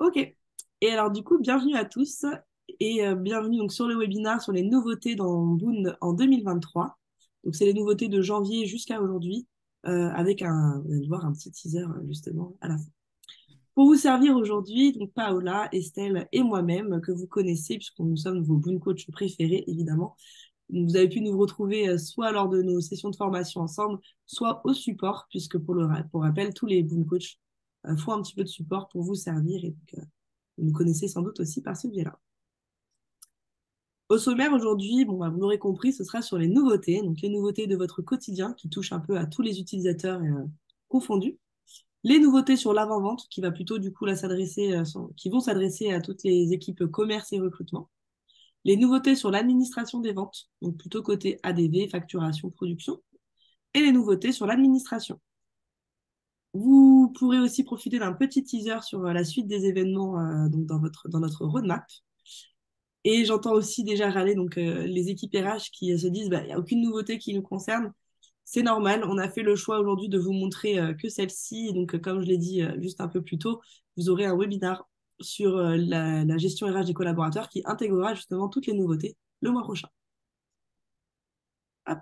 Ok. Et alors du coup, bienvenue à tous et bienvenue donc sur le webinaire sur les nouveautés dans Boon en 2023. Donc c'est les nouveautés de janvier jusqu'à aujourd'hui avec vous allez voir un petit teaser justement à la fin. Pour vous servir aujourd'hui, donc Paola, Estelle et moi-même que vous connaissez puisque nous sommes vos Boon coachs préférés évidemment. Vous avez pu nous retrouver soit lors de nos sessions de formation ensemble, soit au support puisque pour rappel, tous les Boon coachs font un petit peu de support pour vous servir et donc, vous nous connaissez sans doute aussi par ce biais-là. Au sommaire aujourd'hui, bon, bah, vous l'aurez compris, ce sera sur les nouveautés, donc les nouveautés de votre quotidien qui touchent un peu à tous les utilisateurs confondus. Les nouveautés sur l'avant-vente qui va plutôt du coup qui vont s'adresser à toutes les équipes commerce et recrutement. Les nouveautés sur l'administration des ventes, donc plutôt côté ADV, facturation, production. Et les nouveautés sur l'administration. Vous pourrez aussi profiter d'un petit teaser sur la suite des événements donc dans notre roadmap. Et j'entends aussi déjà râler donc, les équipes RH qui se disent bah, il n'y a aucune nouveauté qui nous concerne. C'est normal, on a fait le choix aujourd'hui de vous montrer que celle-ci. Donc, comme je l'ai dit juste un peu plus tôt, vous aurez un webinar sur la gestion RH des collaborateurs qui intégrera justement toutes les nouveautés le mois prochain. Hop.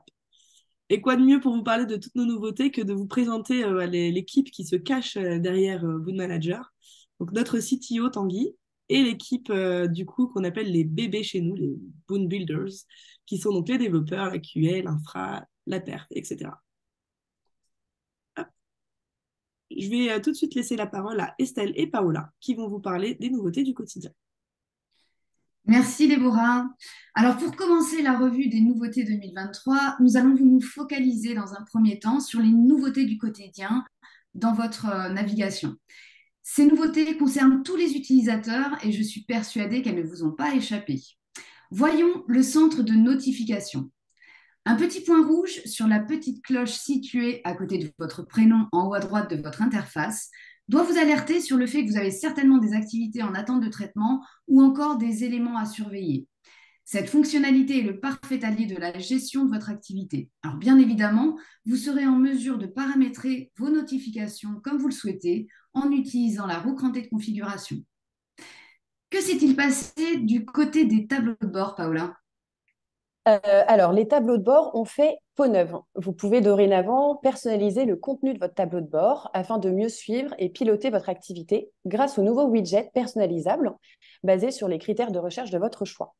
Et quoi de mieux pour vous parler de toutes nos nouveautés que de vous présenter l'équipe qui se cache derrière Boon Manager. Donc notre CTO Tanguy et l'équipe du coup qu'on appelle les bébés chez nous, les Boon Builders, qui sont donc les développeurs, la QA, l'infra, la perf, etc. Hop. Je vais tout de suite laisser la parole à Estelle et Paola qui vont vous parler des nouveautés du quotidien. Merci Déborah. Alors pour commencer la revue des nouveautés 2023, nous allons nous focaliser dans un premier temps sur les nouveautés du quotidien dans votre navigation. Ces nouveautés concernent tous les utilisateurs et je suis persuadée qu'elles ne vous ont pas échappé. Voyons le centre de notification. Un petit point rouge sur la petite cloche située à côté de votre prénom en haut à droite de votre interface doit vous alerter sur le fait que vous avez certainement des activités en attente de traitement ou encore des éléments à surveiller. Cette fonctionnalité est le parfait allié de la gestion de votre activité. Alors bien évidemment, vous serez en mesure de paramétrer vos notifications comme vous le souhaitez en utilisant la roue crantée de configuration. Que s'est-il passé du côté des tableaux de bord, Paola? Alors, les tableaux de bord ont fait peau neuve. Vous pouvez dorénavant personnaliser le contenu de votre tableau de bord afin de mieux suivre et piloter votre activité grâce aux nouveaux widgets personnalisables basés sur les critères de recherche de votre choix.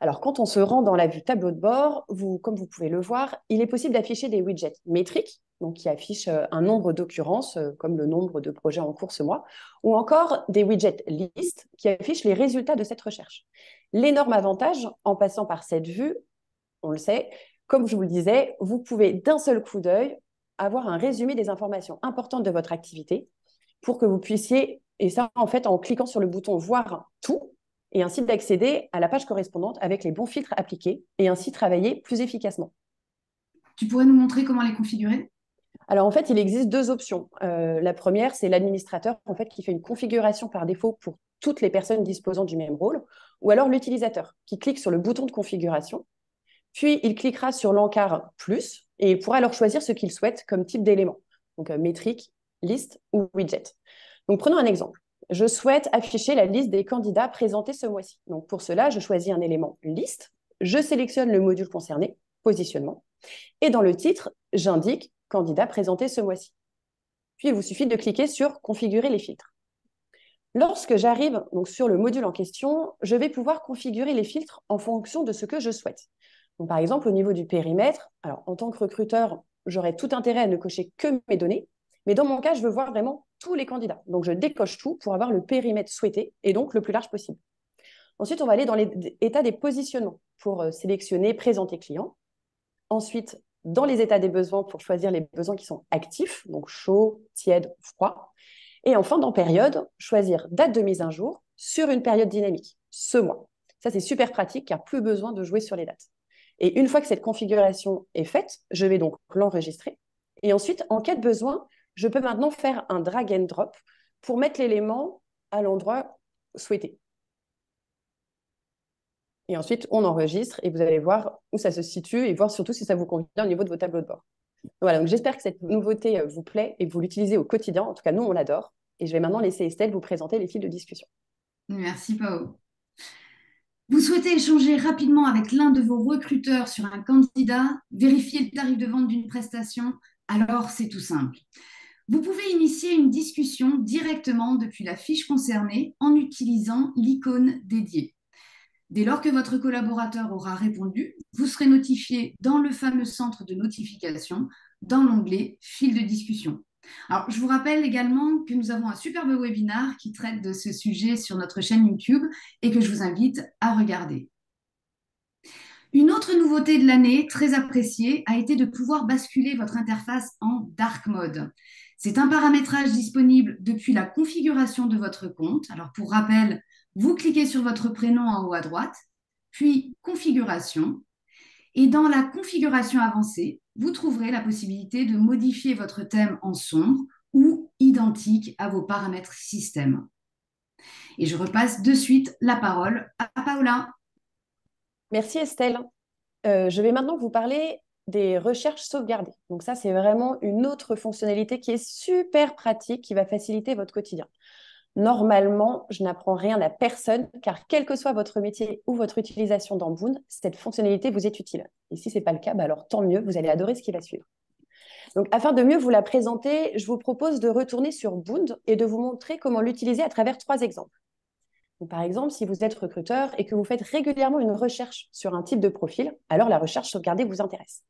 Alors, quand on se rend dans la vue tableau de bord, comme vous pouvez le voir, il est possible d'afficher des widgets métriques, donc qui affichent un nombre d'occurrences, comme le nombre de projets en cours ce mois, ou encore des widgets list qui affichent les résultats de cette recherche. L'énorme avantage en passant par cette vue, on le sait, comme je vous le disais, vous pouvez d'un seul coup d'œil avoir un résumé des informations importantes de votre activité pour que vous puissiez, et ça en fait en cliquant sur le bouton voir tout, et ainsi d'accéder à la page correspondante avec les bons filtres appliqués et ainsi travailler plus efficacement. Tu pourrais nous montrer comment les configurer? Alors en fait, il existe deux options. La première, c'est l'administrateur en fait, qui fait une configuration par défaut pour toutes les personnes disposant du même rôle, ou alors l'utilisateur qui clique sur le bouton de configuration. Puis, il cliquera sur l'encart plus et il pourra alors choisir ce qu'il souhaite comme type d'élément. Donc, métrique, liste ou widget. Donc, prenons un exemple. Je souhaite afficher la liste des candidats présentés ce mois-ci. Donc, pour cela, je choisis un élément liste. Je sélectionne le module concerné, positionnement. Et dans le titre, j'indique candidat présenté ce mois-ci. Puis, il vous suffit de cliquer sur configurer les filtres. Lorsque j'arrive donc sur le module en question, je vais pouvoir configurer les filtres en fonction de ce que je souhaite. Donc, par exemple, au niveau du périmètre, alors en tant que recruteur, j'aurais tout intérêt à ne cocher que mes données, mais dans mon cas, je veux voir vraiment tous les candidats. Donc, je décoche tout pour avoir le périmètre souhaité et donc le plus large possible. Ensuite, on va aller dans l'état des positionnements pour sélectionner présenter client. Ensuite, dans les états des besoins pour choisir les besoins qui sont actifs, donc chaud, tiède, froid. Et enfin, dans période, choisir date de mise à jour sur une période dynamique, ce mois. Ça, c'est super pratique car plus besoin de jouer sur les dates. Et une fois que cette configuration est faite, je vais donc l'enregistrer. Et ensuite, en cas de besoin, je peux maintenant faire un drag and drop pour mettre l'élément à l'endroit souhaité. Et ensuite, on enregistre et vous allez voir où ça se situe et voir surtout si ça vous convient au niveau de vos tableaux de bord. Voilà, donc j'espère que cette nouveauté vous plaît et que vous l'utilisez au quotidien. En tout cas, nous, on l'adore. Et je vais maintenant laisser Estelle vous présenter les fils de discussion. Merci, Pao. Vous souhaitez échanger rapidement avec l'un de vos recruteurs sur un candidat, vérifier le tarif de vente d'une prestation, alors c'est tout simple. Vous pouvez initier une discussion directement depuis la fiche concernée en utilisant l'icône dédiée. Dès lors que votre collaborateur aura répondu, vous serez notifié dans le fameux centre de notification dans l'onglet Fil de discussion. Alors, je vous rappelle également que nous avons un superbe webinaire qui traite de ce sujet sur notre chaîne YouTube et que je vous invite à regarder. Une autre nouveauté de l'année, très appréciée, a été de pouvoir basculer votre interface en dark mode. C'est un paramétrage disponible depuis la configuration de votre compte. Alors, pour rappel, vous cliquez sur votre prénom en haut à droite, puis configuration. Et dans la configuration avancée, vous trouverez la possibilité de modifier votre thème en sombre ou identique à vos paramètres système. Et je repasse de suite la parole à Paola. Merci Estelle. Je vais maintenant vous parler des recherches sauvegardées. Donc ça, c'est vraiment une autre fonctionnalité qui est super pratique, qui va faciliter votre quotidien. Normalement, je n'apprends rien à personne, car quel que soit votre métier ou votre utilisation dans Boon, cette fonctionnalité vous est utile. Et si ce n'est pas le cas, alors tant mieux, vous allez adorer ce qui va suivre. Donc, afin de mieux vous la présenter, je vous propose de retourner sur Boon et de vous montrer comment l'utiliser à travers 3 exemples. Donc, par exemple, si vous êtes recruteur et que vous faites régulièrement une recherche sur un type de profil, alors la recherche sauvegardée vous intéresse.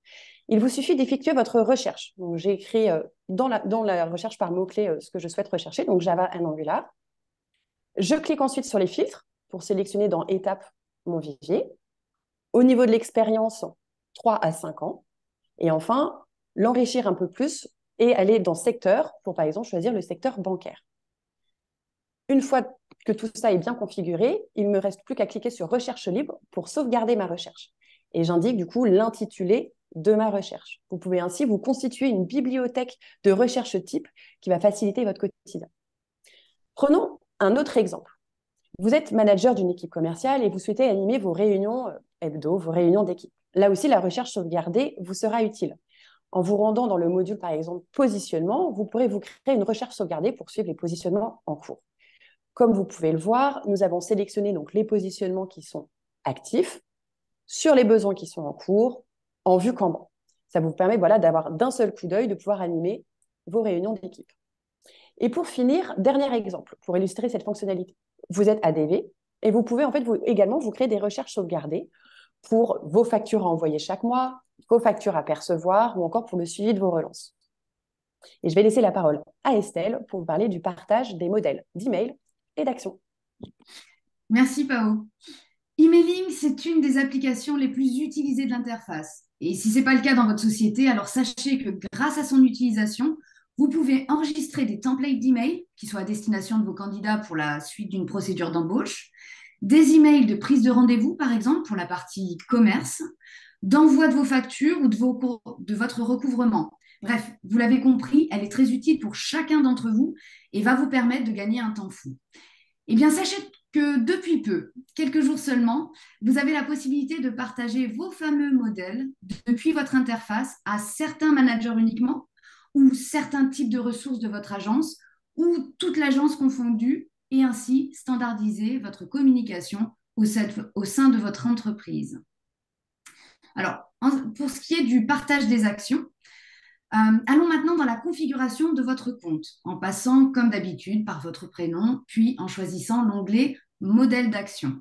Il vous suffit d'effectuer votre recherche. Donc, j'ai écrit dans la recherche par mots-clés ce que je souhaite rechercher, donc Java and Angular. Je clique ensuite sur les filtres pour sélectionner dans Étapes mon vivier. Au niveau de l'expérience, 3 à 5 ans. Et enfin, l'enrichir un peu plus et aller dans secteur pour, par exemple, choisir le secteur bancaire. Une fois que tout ça est bien configuré, il ne me reste plus qu'à cliquer sur Recherche libre pour sauvegarder ma recherche. Et j'indique du coup l'intitulé de ma recherche. Vous pouvez ainsi vous constituer une bibliothèque de recherche type qui va faciliter votre quotidien. Prenons un autre exemple. Vous êtes manager d'une équipe commerciale et vous souhaitez animer vos réunions hebdo, vos réunions d'équipe. Là aussi, la recherche sauvegardée vous sera utile. En vous rendant dans le module, par exemple, positionnement, vous pourrez vous créer une recherche sauvegardée pour suivre les positionnements en cours. Comme vous pouvez le voir, nous avons sélectionné donc les positionnements qui sont actifs sur les besoins qui sont en cours, en vue Kanban. Ça vous permet d'avoir d'un seul coup d'œil de pouvoir animer vos réunions d'équipe. Et pour finir, dernier exemple pour illustrer cette fonctionnalité. Vous êtes ADV et vous pouvez en fait également vous créer des recherches sauvegardées pour vos factures à envoyer chaque mois, vos factures à percevoir ou encore pour le suivi de vos relances. Et je vais laisser la parole à Estelle pour vous parler du partage des modèles d'email et d'action. Merci, Pao. Emailing, c'est une des applications les plus utilisées de l'interface. Et si ce n'est pas le cas dans votre société, alors sachez que grâce à son utilisation, vous pouvez enregistrer des templates d'email qui soient à destination de vos candidats pour la suite d'une procédure d'embauche, des emails de prise de rendez-vous, par exemple, pour la partie commerce, d'envoi de vos factures ou de votre recouvrement. Bref, vous l'avez compris, elle est très utile pour chacun d'entre vous et va vous permettre de gagner un temps fou. Eh bien, sachez que depuis peu, quelques jours seulement, vous avez la possibilité de partager vos fameux modèles depuis votre interface à certains managers uniquement ou certains types de ressources de votre agence ou toute l'agence confondue et ainsi standardiser votre communication au sein de votre entreprise. Alors, pour ce qui est du partage des actions, allons maintenant dans la configuration de votre compte, en passant comme d'habitude par votre prénom, puis en choisissant l'onglet Modèle d'action.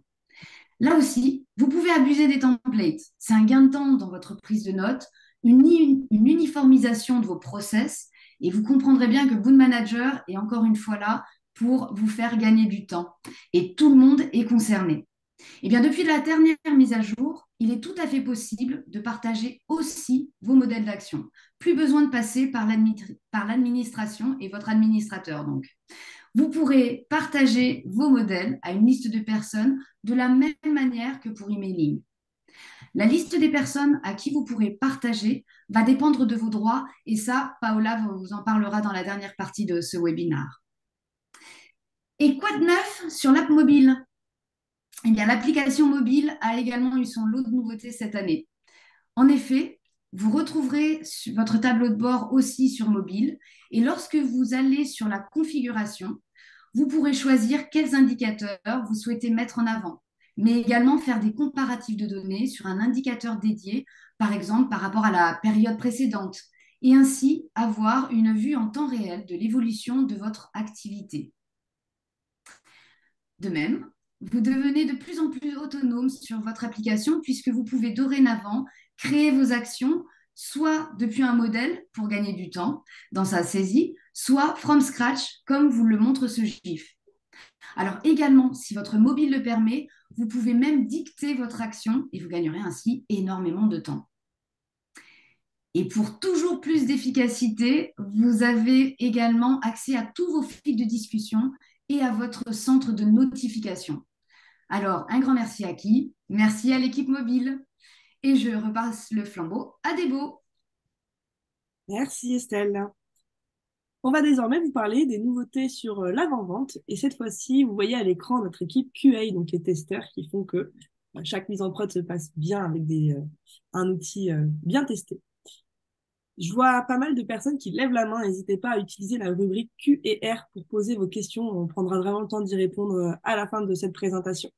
Là aussi, vous pouvez abuser des templates. C'est un gain de temps dans votre prise de notes, une uniformisation de vos process, et vous comprendrez bien que Boon Manager est encore une fois là pour vous faire gagner du temps. Et tout le monde est concerné. Eh bien, depuis la dernière mise à jour, il est tout à fait possible de partager aussi vos modèles d'action. Plus besoin de passer par l'administration et votre administrateur, donc. Vous pourrez partager vos modèles à une liste de personnes de la même manière que pour emailing. La liste des personnes à qui vous pourrez partager va dépendre de vos droits et ça, Paola vous en parlera dans la dernière partie de ce webinaire. Et quoi de neuf sur l'app mobile ? Eh bien, l'application mobile a également eu son lot de nouveautés cette année. En effet, vous retrouverez votre tableau de bord aussi sur mobile et lorsque vous allez sur la configuration, Vous pourrez choisir quels indicateurs vous souhaitez mettre en avant, mais également faire des comparatifs de données sur un indicateur dédié, par exemple par rapport à la période précédente, et ainsi avoir une vue en temps réel de l'évolution de votre activité. De même, vous devenez de plus en plus autonome sur votre application puisque vous pouvez dorénavant créer vos actions soit depuis un modèle pour gagner du temps dans sa saisie, soit from scratch comme vous le montre ce GIF. Alors également, si votre mobile le permet, vous pouvez même dicter votre action et vous gagnerez ainsi énormément de temps. Et pour toujours plus d'efficacité, vous avez également accès à tous vos fils de discussion et à votre centre de notification. Alors, un grand merci à qui? Merci à l'équipe mobile. Et je repasse le flambeau à Débo. Merci Estelle. On va désormais vous parler des nouveautés sur l'avant-vente. Et cette fois-ci, vous voyez à l'écran notre équipe QA, donc les testeurs qui font que chaque mise en prod se passe bien avec un outil bien testé. Je vois pas mal de personnes qui lèvent la main. N'hésitez pas à utiliser la rubrique Q et R pour poser vos questions. On prendra vraiment le temps d'y répondre à la fin de cette présentation.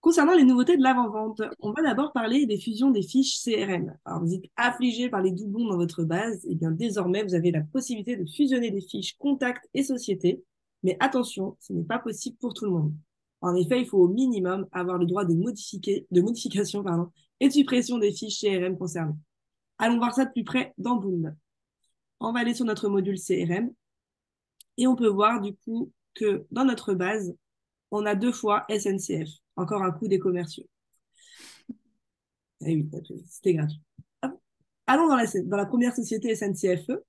Concernant les nouveautés de l'avant-vente, on va d'abord parler des fusions des fiches CRM. Alors, vous êtes affligé par les doublons dans votre base, et bien désormais, vous avez la possibilité de fusionner des fiches contacts et sociétés. Mais attention, ce n'est pas possible pour tout le monde. En effet, il faut au minimum avoir le droit de modification et de suppression des fiches CRM concernées. Allons voir ça de plus près dans Boon. On va aller sur notre module CRM et on peut voir du coup que dans notre base, on a 2 fois SNCF, encore un coup des commerciaux. Eh oui, c'était gratuit. Allons dans la première société SNCFE.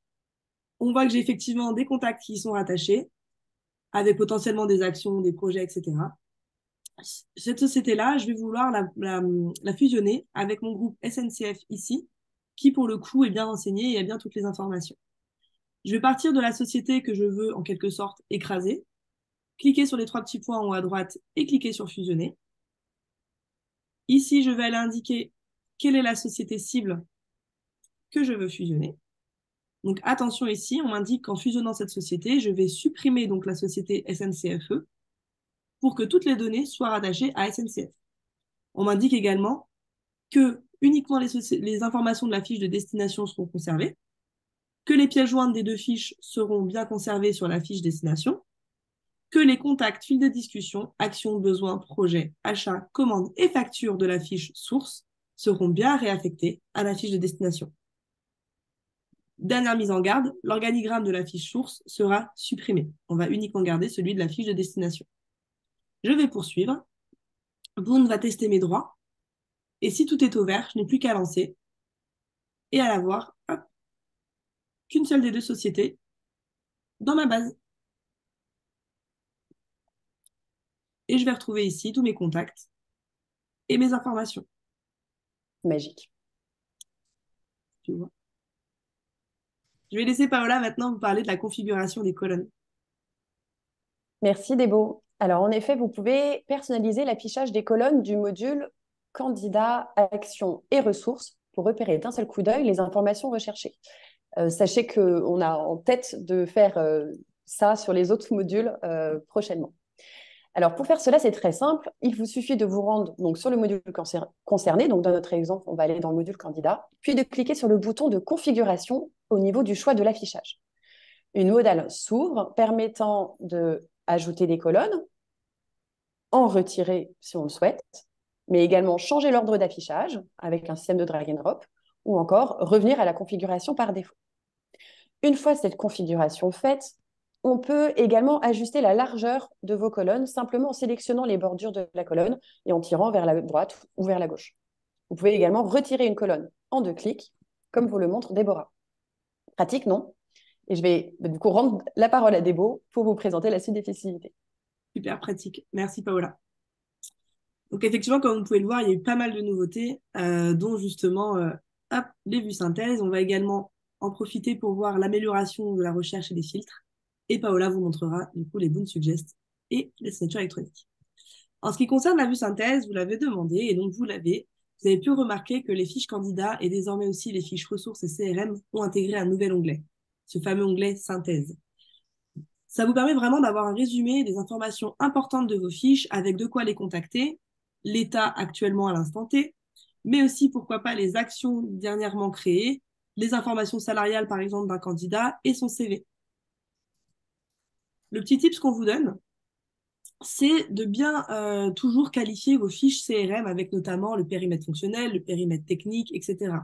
On voit que j'ai effectivement des contacts qui y sont rattachés, avec potentiellement des actions, des projets, etc. Cette société-là, je vais vouloir la fusionner avec mon groupe SNCF ici, qui pour le coup est bien renseigné et a bien toutes les informations. Je vais partir de la société que je veux en quelque sorte écraser, cliquer sur les 3 petits points en haut à droite et cliquer sur fusionner. Ici, je vais aller indiquer quelle est la société cible que je veux fusionner. Donc attention ici, on m'indique qu'en fusionnant cette société, je vais supprimer donc la société SNCFE pour que toutes les données soient rattachées à SNCF. On m'indique également que uniquement les informations de la fiche de destination seront conservées, que les pièces jointes des 2 fiches seront bien conservées sur la fiche destination, que les contacts, fils de discussion, actions, besoins, projets, achats, commandes et factures de la fiche source seront bien réaffectés à la fiche de destination. Dernière mise en garde, l'organigramme de la fiche source sera supprimé. On va uniquement garder celui de la fiche de destination. Je vais poursuivre. Boon va tester mes droits. Et si tout est au vert, je n'ai plus qu'à lancer et à l'avoir qu'une seule des 2 sociétés dans ma base. Et je vais retrouver ici tous mes contacts et mes informations. Magique. Tu vois. Je vais laisser Paola maintenant vous parler de la configuration des colonnes. Merci Débo. Alors en effet, vous pouvez personnaliser l'affichage des colonnes du module candidat, actions et ressources pour repérer d'un seul coup d'œil les informations recherchées. Sachez qu'on a en tête de faire ça sur les autres modules prochainement. Alors, pour faire cela, c'est très simple. Il vous suffit de vous rendre donc, sur le module concerné. Donc, dans notre exemple, on va aller dans le module candidat, puis de cliquer sur le bouton de configuration au niveau du choix de l'affichage. Une modale s'ouvre permettant d'ajouter des colonnes, en retirer si on le souhaite, mais également changer l'ordre d'affichage avec un système de drag and drop, ou encore revenir à la configuration par défaut. Une fois cette configuration faite, on peut également ajuster la largeur de vos colonnes simplement en sélectionnant les bordures de la colonne et en tirant vers la droite ou vers la gauche. Vous pouvez également retirer une colonne en 2 clics, comme vous le montre Déborah. Pratique, non? Et je vais du coup rendre la parole à Débo pour vous présenter la suite des facilités. Super pratique. Merci Paola. Donc effectivement, comme vous pouvez le voir, il y a eu pas mal de nouveautés, dont justement les vues synthèse. On va également en profiter pour voir l'amélioration de la recherche et des filtres. Et Paola vous montrera du coup les Boon Suggest et les signatures électroniques. En ce qui concerne la vue synthèse, vous l'avez demandé et donc vous avez pu remarquer que les fiches candidats et désormais aussi les fiches ressources et CRM ont intégré un nouvel onglet, ce fameux onglet synthèse. Ça vous permet vraiment d'avoir un résumé des informations importantes de vos fiches avec de quoi les contacter, l'état actuellement à l'instant T, mais aussi, pourquoi pas, les actions dernièrement créées, les informations salariales, par exemple, d'un candidat et son CV. Le petit tips qu'on vous donne, c'est de bien toujours qualifier vos fiches CRM avec notamment le périmètre fonctionnel, le périmètre technique, etc.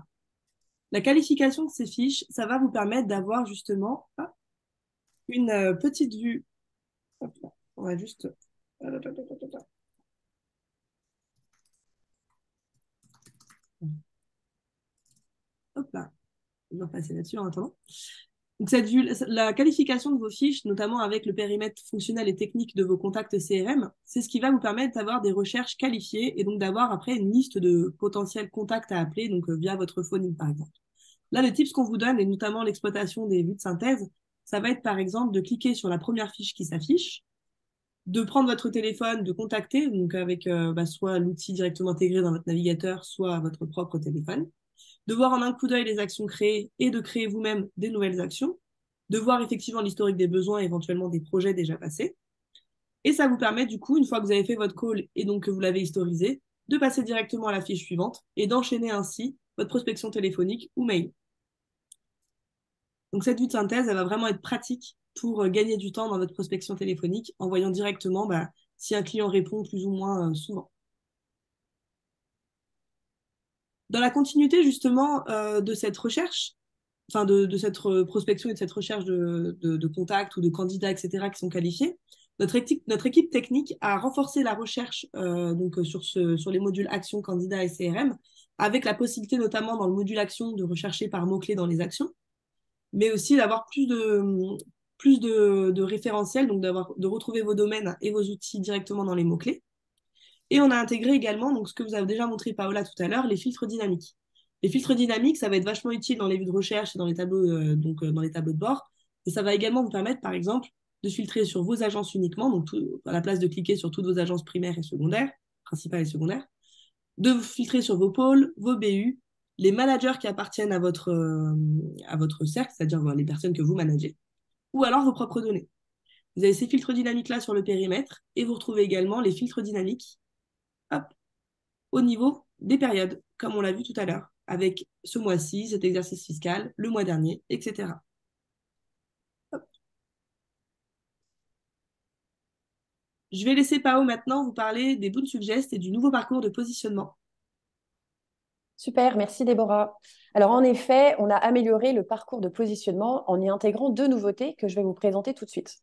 La qualification de ces fiches, ça va vous permettre d'avoir justement une petite vue. Hop là, on va juste... Hop là, on va passer là-dessus en attendant. Donc cette vue, la qualification de vos fiches, notamment avec le périmètre fonctionnel et technique de vos contacts CRM, c'est ce qui va vous permettre d'avoir des recherches qualifiées et donc d'avoir après une liste de potentiels contacts à appeler, donc via votre phone par exemple. Là, le tips qu'on vous donne, et notamment l'exploitation des vues de synthèse, ça va être par exemple de cliquer sur la première fiche qui s'affiche, de prendre votre téléphone, de contacter, donc avec soit l'outil directement intégré dans votre navigateur, soit votre propre téléphone, de voir en un coup d'œil les actions créées et de créer vous-même des nouvelles actions, de voir effectivement l'historique des besoins, éventuellement des projets déjà passés. Et ça vous permet du coup, une fois que vous avez fait votre call et donc que vous l'avez historisé, de passer directement à la fiche suivante et d'enchaîner ainsi votre prospection téléphonique ou mail. Donc cette vue de synthèse, elle va vraiment être pratique pour gagner du temps dans votre prospection téléphonique en voyant directement si un client répond plus ou moins souvent. Dans la continuité justement de cette recherche, enfin de cette prospection et de cette recherche de contacts ou de candidats, etc., qui sont qualifiés, notre équipe technique a renforcé la recherche sur les modules Action, Candidat et CRM, avec la possibilité notamment dans le module Action de rechercher par mots-clés dans les actions, mais aussi d'avoir plus de référentiels, donc de retrouver vos domaines et vos outils directement dans les mots-clés. Et on a intégré également, donc ce que vous avez déjà montré Paola tout à l'heure, les filtres dynamiques. Les filtres dynamiques, ça va être vachement utile dans les vues de recherche et dans les tableaux, dans les tableaux de bord. Et ça va également vous permettre, par exemple, de filtrer sur vos agences uniquement, donc à la place de cliquer sur toutes vos agences primaires et secondaires, principales et secondaires, de vous filtrer sur vos pôles, vos BU, les managers qui appartiennent à votre cercle, c'est-à-dire les personnes que vous managez, ou alors vos propres données. Vous avez ces filtres dynamiques-là sur le périmètre et vous retrouvez également les filtres dynamiques hop, au niveau des périodes, comme on l'a vu tout à l'heure, avec ce mois-ci, cet exercice fiscal, le mois dernier, etc. Hop. Je vais laisser Pao maintenant vous parler des Boon Suggest et du nouveau parcours de positionnement. Super, merci Déborah. Alors en effet, on a amélioré le parcours de positionnement en y intégrant 2 nouveautés que je vais vous présenter tout de suite.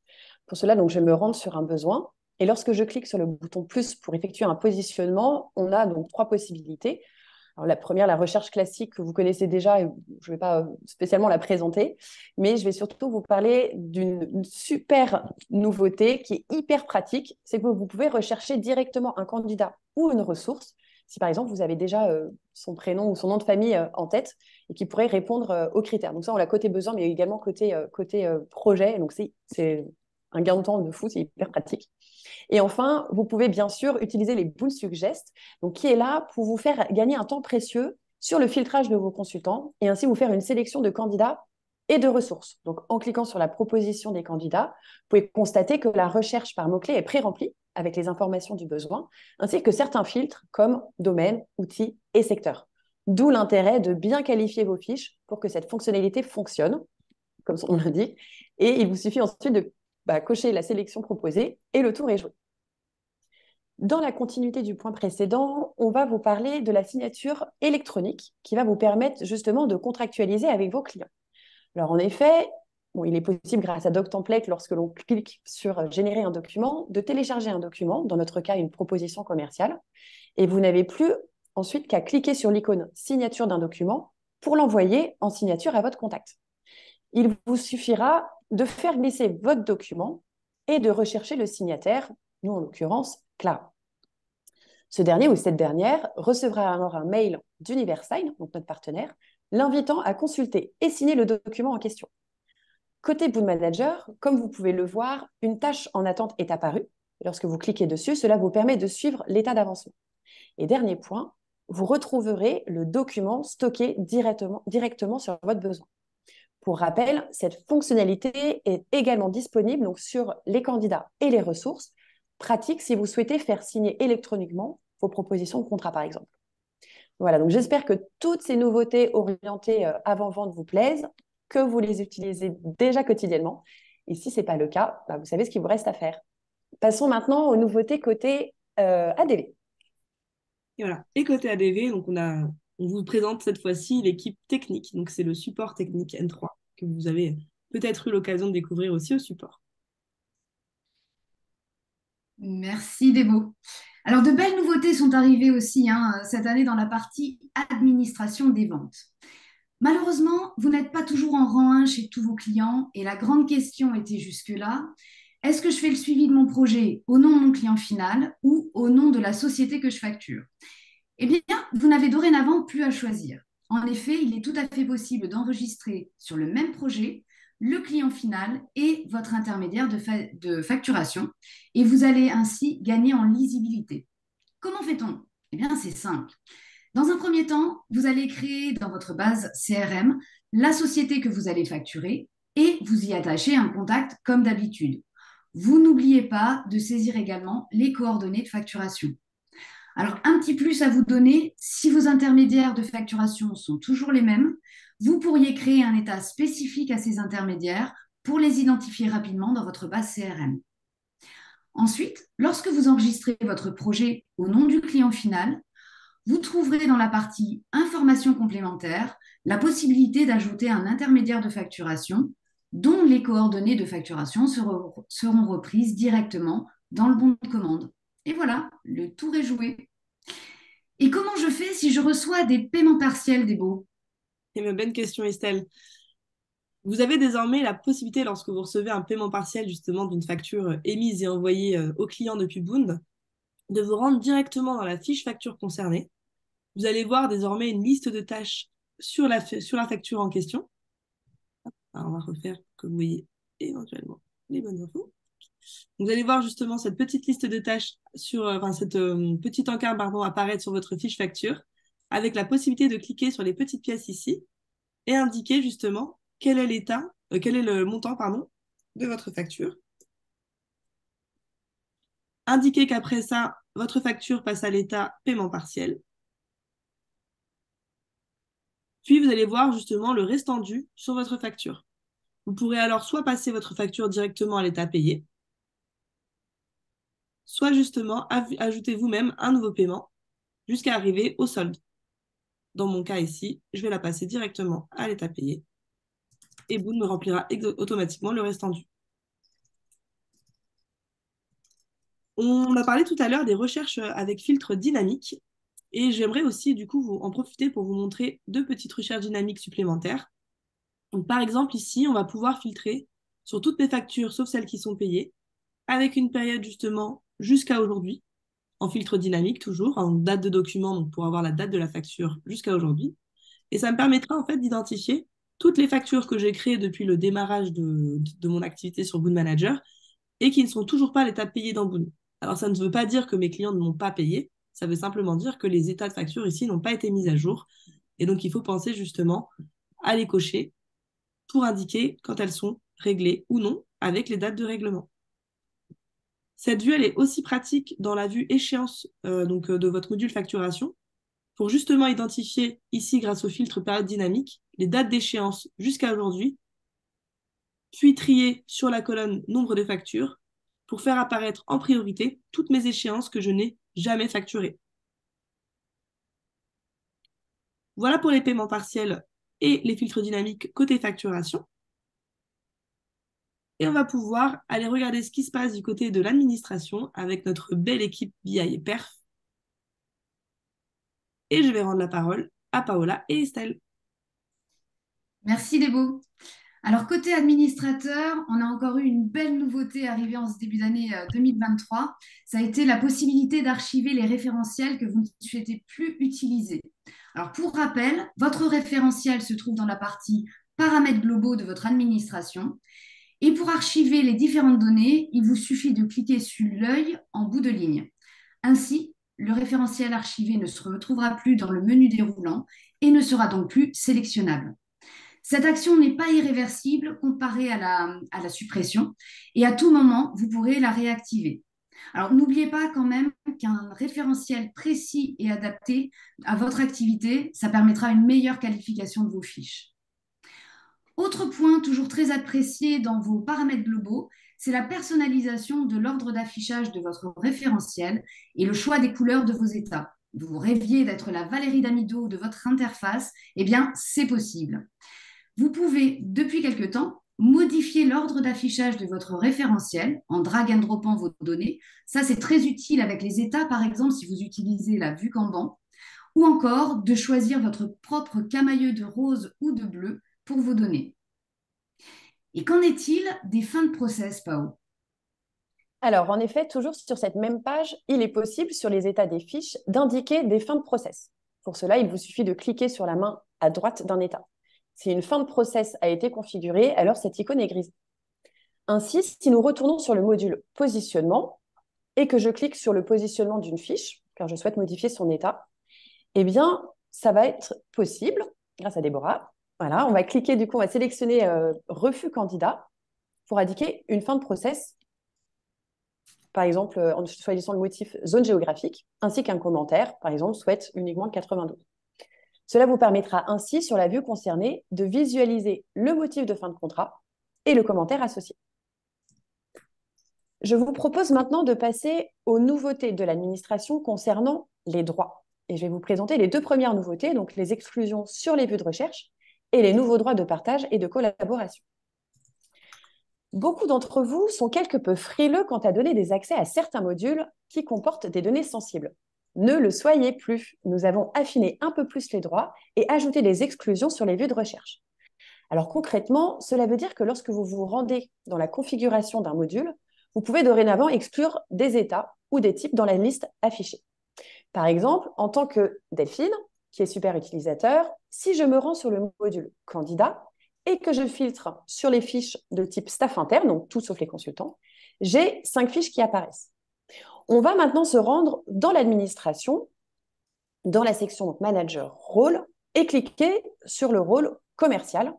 Pour cela, donc, je vais me rendre sur un besoin et lorsque je clique sur le bouton plus pour effectuer un positionnement, on a donc 3 possibilités. Alors, la première, la recherche classique que vous connaissez déjà, et je ne vais pas spécialement la présenter, mais je vais surtout vous parler d'une super nouveauté qui est hyper pratique. C'est que vous pouvez rechercher directement un candidat ou une ressource, si par exemple vous avez déjà son prénom ou son nom de famille en tête et qui pourrait répondre aux critères. Donc ça, on l'a côté besoin, mais également côté projet. Donc c'est un gain de temps de fou, c'est hyper pratique. Et enfin, vous pouvez bien sûr utiliser les Boon Suggest, donc qui est là pour vous faire gagner un temps précieux sur le filtrage de vos consultants et ainsi vous faire une sélection de candidats et de ressources. Donc, en cliquant sur la proposition des candidats, vous pouvez constater que la recherche par mots-clés est pré-remplie avec les informations du besoin, ainsi que certains filtres comme domaine, outils et secteur. D'où l'intérêt de bien qualifier vos fiches pour que cette fonctionnalité fonctionne, comme on l'indique, et il vous suffit ensuite de cocher la sélection proposée et le tour est joué. Dans la continuité du point précédent, on va vous parler de la signature électronique qui va vous permettre justement de contractualiser avec vos clients. Alors en effet, il est possible grâce à DocTemplate, lorsque l'on clique sur générer un document, de télécharger un document, dans notre cas une proposition commerciale, et vous n'avez plus ensuite qu'à cliquer sur l'icône signature d'un document pour l'envoyer en signature à votre contact. Il vous suffira de faire glisser votre document et de rechercher le signataire, nous en l'occurrence Clara. Ce dernier ou cette dernière recevra alors un mail d'Universign, donc notre partenaire, l'invitant à consulter et signer le document en question. Côté Boon Manager, comme vous pouvez le voir, une tâche en attente est apparue. Lorsque vous cliquez dessus, cela vous permet de suivre l'état d'avancement. Et dernier point, vous retrouverez le document stocké directement sur votre besoin. Pour rappel, cette fonctionnalité est également disponible donc, sur les candidats et les ressources, pratique si vous souhaitez faire signer électroniquement vos propositions de contrat, par exemple. Voilà, donc j'espère que toutes ces nouveautés orientées avant-vente vous plaisent, que vous les utilisez déjà quotidiennement. Et si ce n'est pas le cas, bah, vous savez ce qu'il vous reste à faire. Passons maintenant aux nouveautés côté ADV. Et voilà. Et côté ADV, donc on vous présente cette fois-ci l'équipe technique. Donc c'est le support technique N3 que vous avez peut-être eu l'occasion de découvrir aussi au support. Merci Débo. Alors, de belles nouveautés sont arrivées aussi cette année dans la partie administration des ventes. Malheureusement, vous n'êtes pas toujours en rang 1 chez tous vos clients et la grande question était jusque-là, est-ce que je fais le suivi de mon projet au nom de mon client final ou au nom de la société que je facture? Eh bien, vous n'avez dorénavant plus à choisir. En effet, il est tout à fait possible d'enregistrer sur le même projet le client final et votre intermédiaire de facturation et vous allez ainsi gagner en lisibilité. Comment fait-on? Eh bien, c'est simple. Dans un premier temps, vous allez créer dans votre base CRM la société que vous allez facturer et vous y attachez un contact comme d'habitude. Vous n'oubliez pas de saisir également les coordonnées de facturation. Alors, un petit plus à vous donner, si vos intermédiaires de facturation sont toujours les mêmes, vous pourriez créer un état spécifique à ces intermédiaires pour les identifier rapidement dans votre base CRM. Ensuite, lorsque vous enregistrez votre projet au nom du client final, vous trouverez dans la partie informations complémentaires la possibilité d'ajouter un intermédiaire de facturation dont les coordonnées de facturation seront reprises directement dans le bon de commande. Et voilà, le tour est joué. Et comment je fais si je reçois des paiements partiels, Débo? C'est une bonne question, Estelle. Vous avez désormais la possibilité, lorsque vous recevez un paiement partiel justement d'une facture émise et envoyée au client depuis Boond, de vous rendre directement dans la fiche facture concernée. Vous allez voir désormais une liste de tâches sur la facture en question. Alors, on va refaire pour que vous voyez éventuellement les bonnes infos. Vous allez voir justement cette petite liste de tâches cette petite encart apparaître sur votre fiche facture avec la possibilité de cliquer sur les petites pièces ici et indiquer justement quel est quel est le montant de votre facture. Indiquer qu'après ça, votre facture passe à l'état paiement partiel. Puis vous allez voir justement le restant dû sur votre facture. Vous pourrez alors soit passer votre facture directement à l'état payé, soit justement ajouter vous-même un nouveau paiement jusqu'à arriver au solde. Dans mon cas ici, je vais la passer directement à l'état payé et Boon me remplira automatiquement le restant dû. On a parlé tout à l'heure des recherches avec filtre dynamique et j'aimerais aussi du coup en profiter pour vous montrer deux petites recherches dynamiques supplémentaires. Donc, par exemple, ici, on va pouvoir filtrer sur toutes mes factures, sauf celles qui sont payées, avec une période justement jusqu'à aujourd'hui, en filtre dynamique toujours, en date de document, donc pour avoir la date de la facture jusqu'à aujourd'hui. Et ça me permettra en fait d'identifier toutes les factures que j'ai créées depuis le démarrage de mon activité sur Boon Manager et qui ne sont toujours pas à l'état payé dans Boon. Alors ça ne veut pas dire que mes clients ne m'ont pas payé, ça veut simplement dire que les états de facture ici n'ont pas été mis à jour. Et donc il faut penser justement à les cocher pour indiquer quand elles sont réglées ou non avec les dates de règlement. Cette vue, elle est aussi pratique dans la vue échéance de votre module facturation pour justement identifier ici, grâce au filtre période dynamique, les dates d'échéance jusqu'à aujourd'hui, puis trier sur la colonne nombre de factures pour faire apparaître en priorité toutes mes échéances que je n'ai jamais facturées. Voilà pour les paiements partiels et les filtres dynamiques côté facturation. Et on va pouvoir aller regarder ce qui se passe du côté de l'administration avec notre belle équipe BI et Perf. Et je vais rendre la parole à Paola et Estelle. Merci Débo. Alors, côté administrateur, on a encore eu une belle nouveauté arrivée en ce début d'année 2023. Ça a été la possibilité d'archiver les référentiels que vous ne souhaitez plus utiliser. Alors, pour rappel, votre référentiel se trouve dans la partie paramètres globaux de votre administration. Et pour archiver les différentes données, il vous suffit de cliquer sur l'œil en bout de ligne. Ainsi, le référentiel archivé ne se retrouvera plus dans le menu déroulant et ne sera donc plus sélectionnable. Cette action n'est pas irréversible comparée à la suppression et à tout moment, vous pourrez la réactiver. Alors, n'oubliez pas quand même qu'un référentiel précis et adapté à votre activité, ça permettra une meilleure qualification de vos fiches. Autre point toujours très apprécié dans vos paramètres globaux, c'est la personnalisation de l'ordre d'affichage de votre référentiel et le choix des couleurs de vos états. Vous rêviez d'être la Valérie Damido de votre interface, eh bien, c'est possible. Vous pouvez, depuis quelque temps, modifier l'ordre d'affichage de votre référentiel en drag and dropant vos données. Ça, c'est très utile avec les états, par exemple, si vous utilisez la vue Kanban, ou encore de choisir votre propre camailleux de rose ou de bleu pour vos données. Et qu'en est-il des fins de process, Pao? Alors, en effet, toujours sur cette même page, il est possible, sur les états des fiches, d'indiquer des fins de process. Pour cela, il vous suffit de cliquer sur la main à droite d'un état. Si une fin de process a été configurée, alors cette icône est grise. Ainsi, si nous retournons sur le module positionnement et que je clique sur le positionnement d'une fiche, car je souhaite modifier son état, eh bien, ça va être possible grâce à Déborah. Voilà, on va cliquer, du coup, on va sélectionner refus candidat pour indiquer une fin de process, par exemple, en choisissant le motif zone géographique, ainsi qu'un commentaire, par exemple, souhaite uniquement 92. Cela vous permettra ainsi, sur la vue concernée, de visualiser le motif de fin de contrat et le commentaire associé. Je vous propose maintenant de passer aux nouveautés de l'administration concernant les droits. Et je vais vous présenter les deux premières nouveautés, donc les exclusions sur les vues de recherche et les nouveaux droits de partage et de collaboration. Beaucoup d'entre vous sont quelque peu frileux quant à donner des accès à certains modules qui comportent des données sensibles. Ne le soyez plus. Nous avons affiné un peu plus les droits et ajouté des exclusions sur les vues de recherche. Alors concrètement, cela veut dire que lorsque vous vous rendez dans la configuration d'un module, vous pouvez dorénavant exclure des états ou des types dans la liste affichée. Par exemple, en tant que Delphine, qui est super utilisateur, si je me rends sur le module candidat et que je filtre sur les fiches de type staff interne, donc tout sauf les consultants, j'ai 5 fiches qui apparaissent. On va maintenant se rendre dans l'administration, dans la section manager rôle, et cliquer sur le rôle commercial.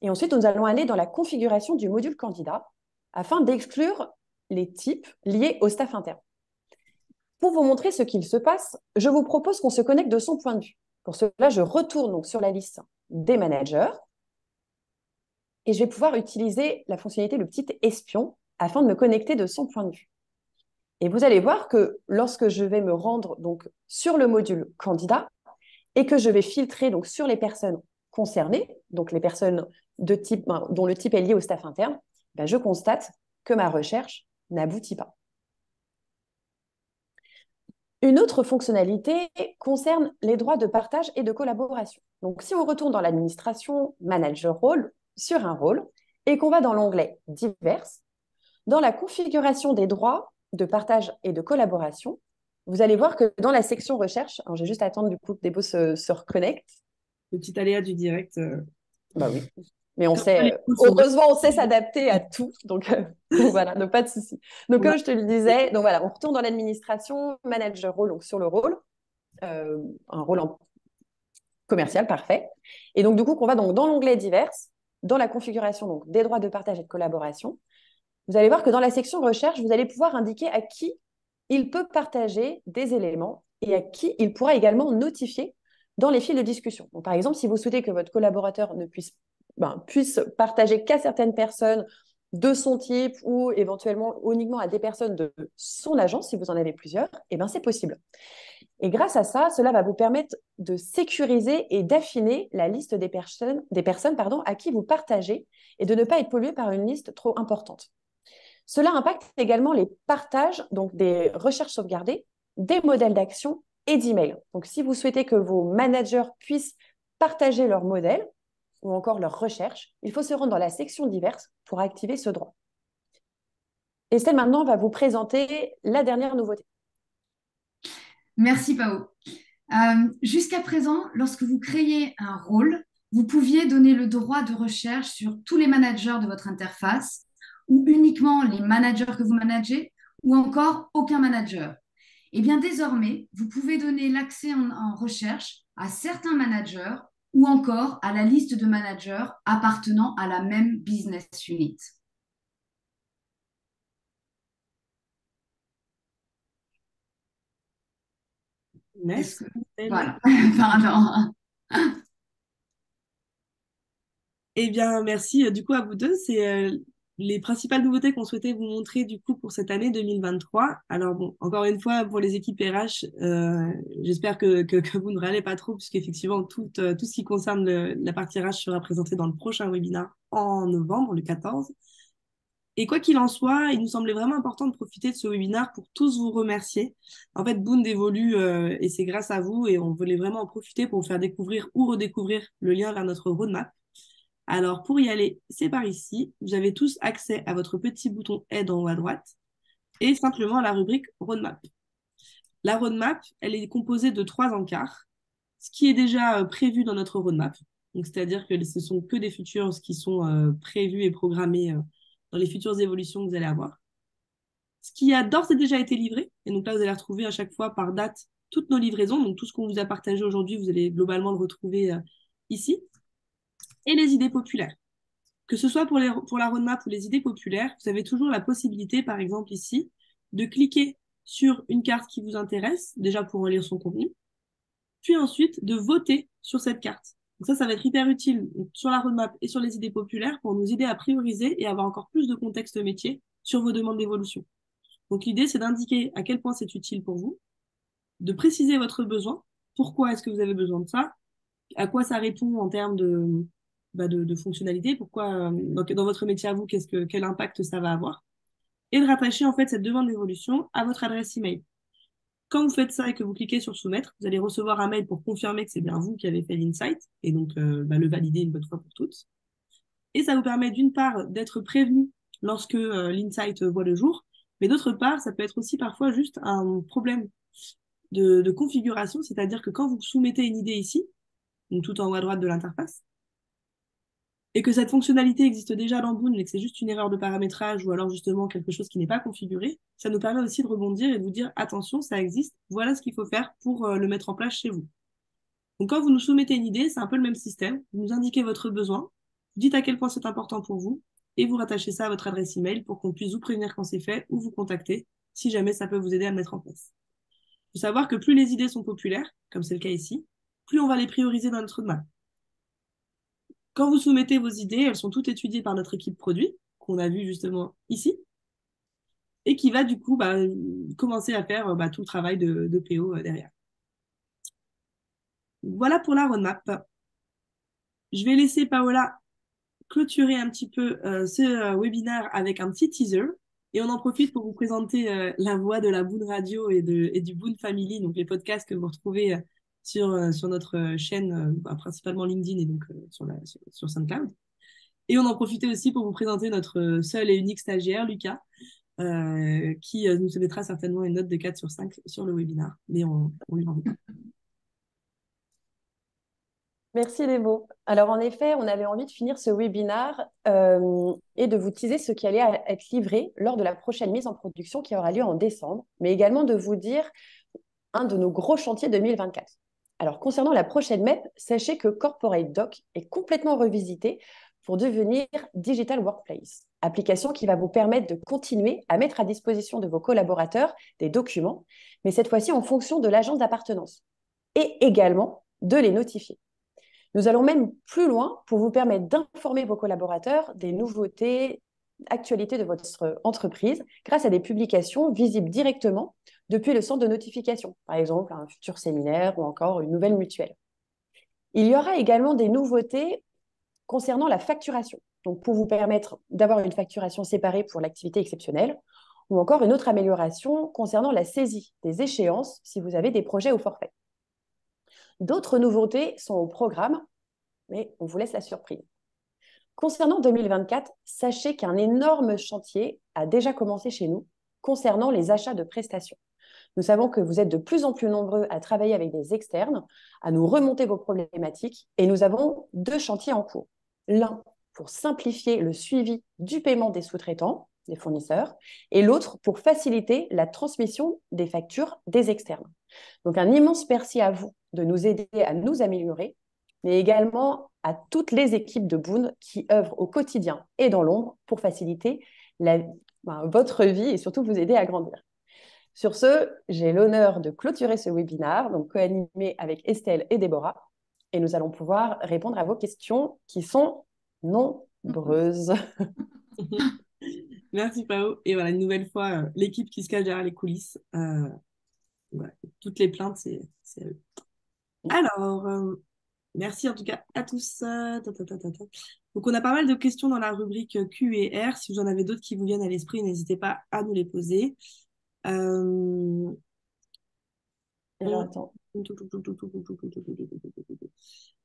Et ensuite, nous allons aller dans la configuration du module candidat afin d'exclure les types liés au staff interne. Pour vous montrer ce qu'il se passe, je vous propose qu'on se connecte de son point de vue. Pour cela, je retourne donc sur la liste des managers et je vais pouvoir utiliser la fonctionnalité le petit espion afin de me connecter de son point de vue. Et vous allez voir que lorsque je vais me rendre donc sur le module candidat et que je vais filtrer donc sur les personnes concernées, donc les personnes de type, dont le type est lié au staff interne, ben je constate que ma recherche n'aboutit pas. Une autre fonctionnalité concerne les droits de partage et de collaboration. Donc, si on retourne dans l'administration Manager Role, sur un rôle, et qu'on va dans l'onglet Divers, dans la configuration des droits de partage et de collaboration, vous allez voir que dans la section recherche, je vais juste attendre du coup que Débo se reconnecte. Le petit aléa du direct. Bah oui. Mais on sait, heureusement, on sait s'adapter à tout. Donc voilà, donc pas de souci. Donc, comme je te le disais, donc voilà, on retourne dans l'administration, manager rôle, donc sur le rôle, un rôle commercial, parfait. Et donc, du coup, on va donc dans l'onglet divers, dans la configuration donc, des droits de partage et de collaboration. Vous allez voir que dans la section recherche, vous allez pouvoir indiquer à qui il peut partager des éléments et à qui il pourra également notifier dans les fils de discussion. Donc, par exemple, si vous souhaitez que votre collaborateur ne puisse partager qu'à certaines personnes de son type ou éventuellement uniquement à des personnes de son agence, si vous en avez plusieurs, eh ben, c'est possible. Et grâce à ça, cela va vous permettre de sécuriser et d'affiner la liste des personnes à qui vous partagez et de ne pas être pollué par une liste trop importante. Cela impacte également les partages, donc des recherches sauvegardées, des modèles d'action et d'emails. Donc, si vous souhaitez que vos managers puissent partager leurs modèles, ou encore leurs recherches, il faut se rendre dans la section diverses pour activer ce droit. Estelle, maintenant, va vous présenter la dernière nouveauté. Merci, Pao. Jusqu'à présent, lorsque vous créez un rôle, vous pouviez donner le droit de recherche sur tous les managers de votre interface ou uniquement les managers que vous managez ou encore aucun manager. Eh bien, désormais, vous pouvez donner l'accès en recherche à certains managers ou encore à la liste de managers appartenant à la même business unit. Merci. Voilà, pardon. Eh bien, merci du coup à vous deux. C'est les principales nouveautés qu'on souhaitait vous montrer du coup pour cette année 2023. Alors bon, encore une fois, pour les équipes RH, j'espère que vous ne râlez pas trop, puisqu'effectivement, tout ce qui concerne la partie RH sera présenté dans le prochain webinaire en novembre, le 14. Et quoi qu'il en soit, il nous semblait vraiment important de profiter de ce webinaire pour tous vous remercier. En fait, Boond évolue et c'est grâce à vous et on voulait vraiment en profiter pour vous faire découvrir ou redécouvrir le lien vers notre roadmap. Alors, pour y aller, c'est par ici. Vous avez tous accès à votre petit bouton Aide en haut à droite et simplement à la rubrique Roadmap. La roadmap, elle est composée de 3 encarts, ce qui est déjà prévu dans notre roadmap. Donc, c'est-à-dire que ce sont que des futurs qui sont prévus et programmés dans les futures évolutions que vous allez avoir. Ce qui a d'ores et déjà été livré, et donc là, vous allez retrouver à chaque fois par date toutes nos livraisons. Donc, tout ce qu'on vous a partagé aujourd'hui, vous allez globalement le retrouver ici. Et les idées populaires. Que ce soit pour la roadmap ou les idées populaires, vous avez toujours la possibilité, par exemple ici, de cliquer sur une carte qui vous intéresse, déjà pour relire son contenu, puis ensuite de voter sur cette carte. Donc ça va être hyper utile sur la roadmap et sur les idées populaires pour nous aider à prioriser et avoir encore plus de contexte métier sur vos demandes d'évolution. Donc l'idée, c'est d'indiquer à quel point c'est utile pour vous, de préciser votre besoin, pourquoi est-ce que vous avez besoin de ça, à quoi ça répond en termes de fonctionnalité, pourquoi dans votre métier à vous, quel impact ça va avoir, et de rattacher en fait cette demande d'évolution à votre adresse email. Quand vous faites ça et que vous cliquez sur soumettre, vous allez recevoir un mail pour confirmer que c'est bien vous qui avez fait l'insight et donc le valider une bonne fois pour toutes. Et ça vous permet d'une part d'être prévenu lorsque l'insight voit le jour, mais d'autre part, ça peut être aussi parfois juste un problème de configuration, c'est-à-dire que quand vous soumettez une idée ici, donc tout en haut à droite de l'interface, et que cette fonctionnalité existe déjà dans Boon, mais que c'est juste une erreur de paramétrage ou alors justement quelque chose qui n'est pas configuré, ça nous permet aussi de rebondir et de vous dire attention, ça existe, voilà ce qu'il faut faire pour le mettre en place chez vous. Donc quand vous nous soumettez une idée, c'est un peu le même système. Vous nous indiquez votre besoin, vous dites à quel point c'est important pour vous et vous rattachez ça à votre adresse email pour qu'on puisse vous prévenir quand c'est fait ou vous contacter si jamais ça peut vous aider à le mettre en place. Il faut savoir que plus les idées sont populaires, comme c'est le cas ici, plus on va les prioriser dans notre roadmap. Quand vous soumettez vos idées, elles sont toutes étudiées par notre équipe produit, qu'on a vu justement ici, et qui va du coup commencer à faire tout le travail de PO derrière. Voilà pour la roadmap. Je vais laisser Paola clôturer un petit peu ce webinaire avec un petit teaser. Et on en profite pour vous présenter la voix de la Boon Radio et du Boon Family, donc les podcasts que vous retrouvez sur notre chaîne, principalement LinkedIn et donc sur SoundCloud. Et on en profitait aussi pour vous présenter notre seul et unique stagiaire, Lucas, qui nous mettra certainement une note de 4 sur 5 sur le webinaire. Mais on lui en veut pas. Merci Lévo. Alors en effet, on avait envie de finir ce webinaire et de vous teaser ce qui allait être livré lors de la prochaine mise en production qui aura lieu en décembre, mais également de vous dire un de nos gros chantiers 2024. Alors concernant la prochaine MEP, sachez que Corporate Doc est complètement revisité pour devenir Digital Workplace, application qui va vous permettre de continuer à mettre à disposition de vos collaborateurs des documents, mais cette fois-ci en fonction de l'agence d'appartenance, et également de les notifier. Nous allons même plus loin pour vous permettre d'informer vos collaborateurs des nouveautés, actualités de votre entreprise grâce à des publications visibles directement depuis le centre de notification, par exemple un futur séminaire ou encore une nouvelle mutuelle. Il y aura également des nouveautés concernant la facturation, donc pour vous permettre d'avoir une facturation séparée pour l'activité exceptionnelle, ou encore une autre amélioration concernant la saisie des échéances si vous avez des projets au forfait. D'autres nouveautés sont au programme, mais on vous laisse la surprise. Concernant 2024, sachez qu'un énorme chantier a déjà commencé chez nous concernant les achats de prestations. Nous savons que vous êtes de plus en plus nombreux à travailler avec des externes, à nous remonter vos problématiques, et nous avons 2 chantiers en cours. L'un pour simplifier le suivi du paiement des sous-traitants, des fournisseurs, et l'autre pour faciliter la transmission des factures des externes. Donc un immense merci à vous de nous aider à nous améliorer mais également à toutes les équipes de Boon qui œuvrent au quotidien et dans l'ombre pour faciliter la, votre vie et surtout vous aider à grandir. Sur ce, j'ai l'honneur de clôturer ce webinaire, donc co-animé avec Estelle et Déborah, et nous allons pouvoir répondre à vos questions qui sont nombreuses. Merci Pao. Et voilà, une nouvelle fois, l'équipe qui se cache derrière les coulisses. Voilà. Toutes les plaintes, c'est à eux. Alors, merci en tout cas à tous. Donc, on a pas mal de questions dans la rubrique Q et R. Si vous en avez d'autres qui vous viennent à l'esprit, n'hésitez pas à nous les poser. Euh, Alors, on- attends.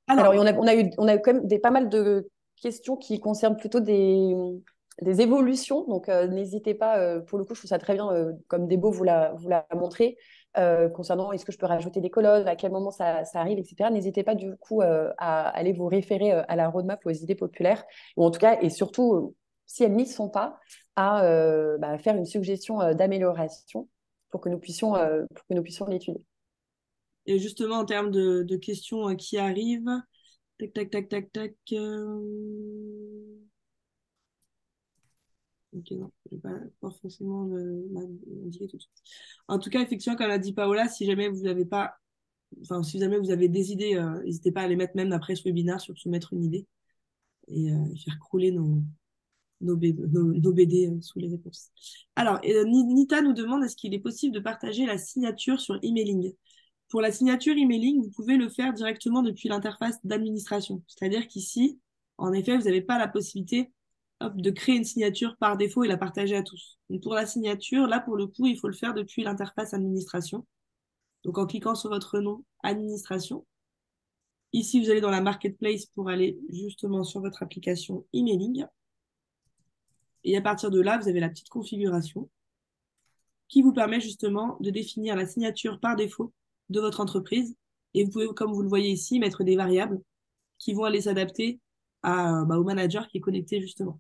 Alors, Alors, on a eu quand même pas mal de questions qui concernent plutôt des évolutions. Donc, n'hésitez pas, pour le coup, je trouve ça très bien, comme Débo vous l'a montré, concernant est-ce que je peux rajouter des colonnes, à quel moment ça arrive, etc. N'hésitez pas, du coup, à aller vous référer à la roadmap ou aux idées populaires, ou en tout cas, et surtout, si elles n'y sont pas, à faire une suggestion d'amélioration pour que nous puissions l'étudier. et justement, en termes de questions qui arrivent, tac, tac, tac, tac, tac. Ok, non, je vais pas forcément l'indiquer tout de suite. En tout cas, effectivement, comme l'a dit Paola, si jamais vous n'avez pas, enfin, si jamais vous avez des idées, n'hésitez pas à les mettre même après ce webinaire sur soumettre une idée et faire crouler nos BD sous les réponses. Alors, Nita nous demande est-ce qu'il est possible de partager la signature sur emailing? Pour la signature emailing, vous pouvez le faire directement depuis l'interface d'administration. C'est-à-dire qu'ici, en effet, vous n'avez pas la possibilité hop, de créer une signature par défaut et la partager à tous. Donc pour la signature, là, pour le coup, il faut le faire depuis l'interface administration. Donc en cliquant sur votre nom, administration. Ici, vous allez dans la marketplace pour aller justement sur votre application emailing. Et à partir de là, vous avez la petite configuration qui vous permet justement de définir la signature par défaut de votre entreprise. Et vous pouvez, comme vous le voyez ici, mettre des variables qui vont aller s'adapter au manager qui est connecté justement.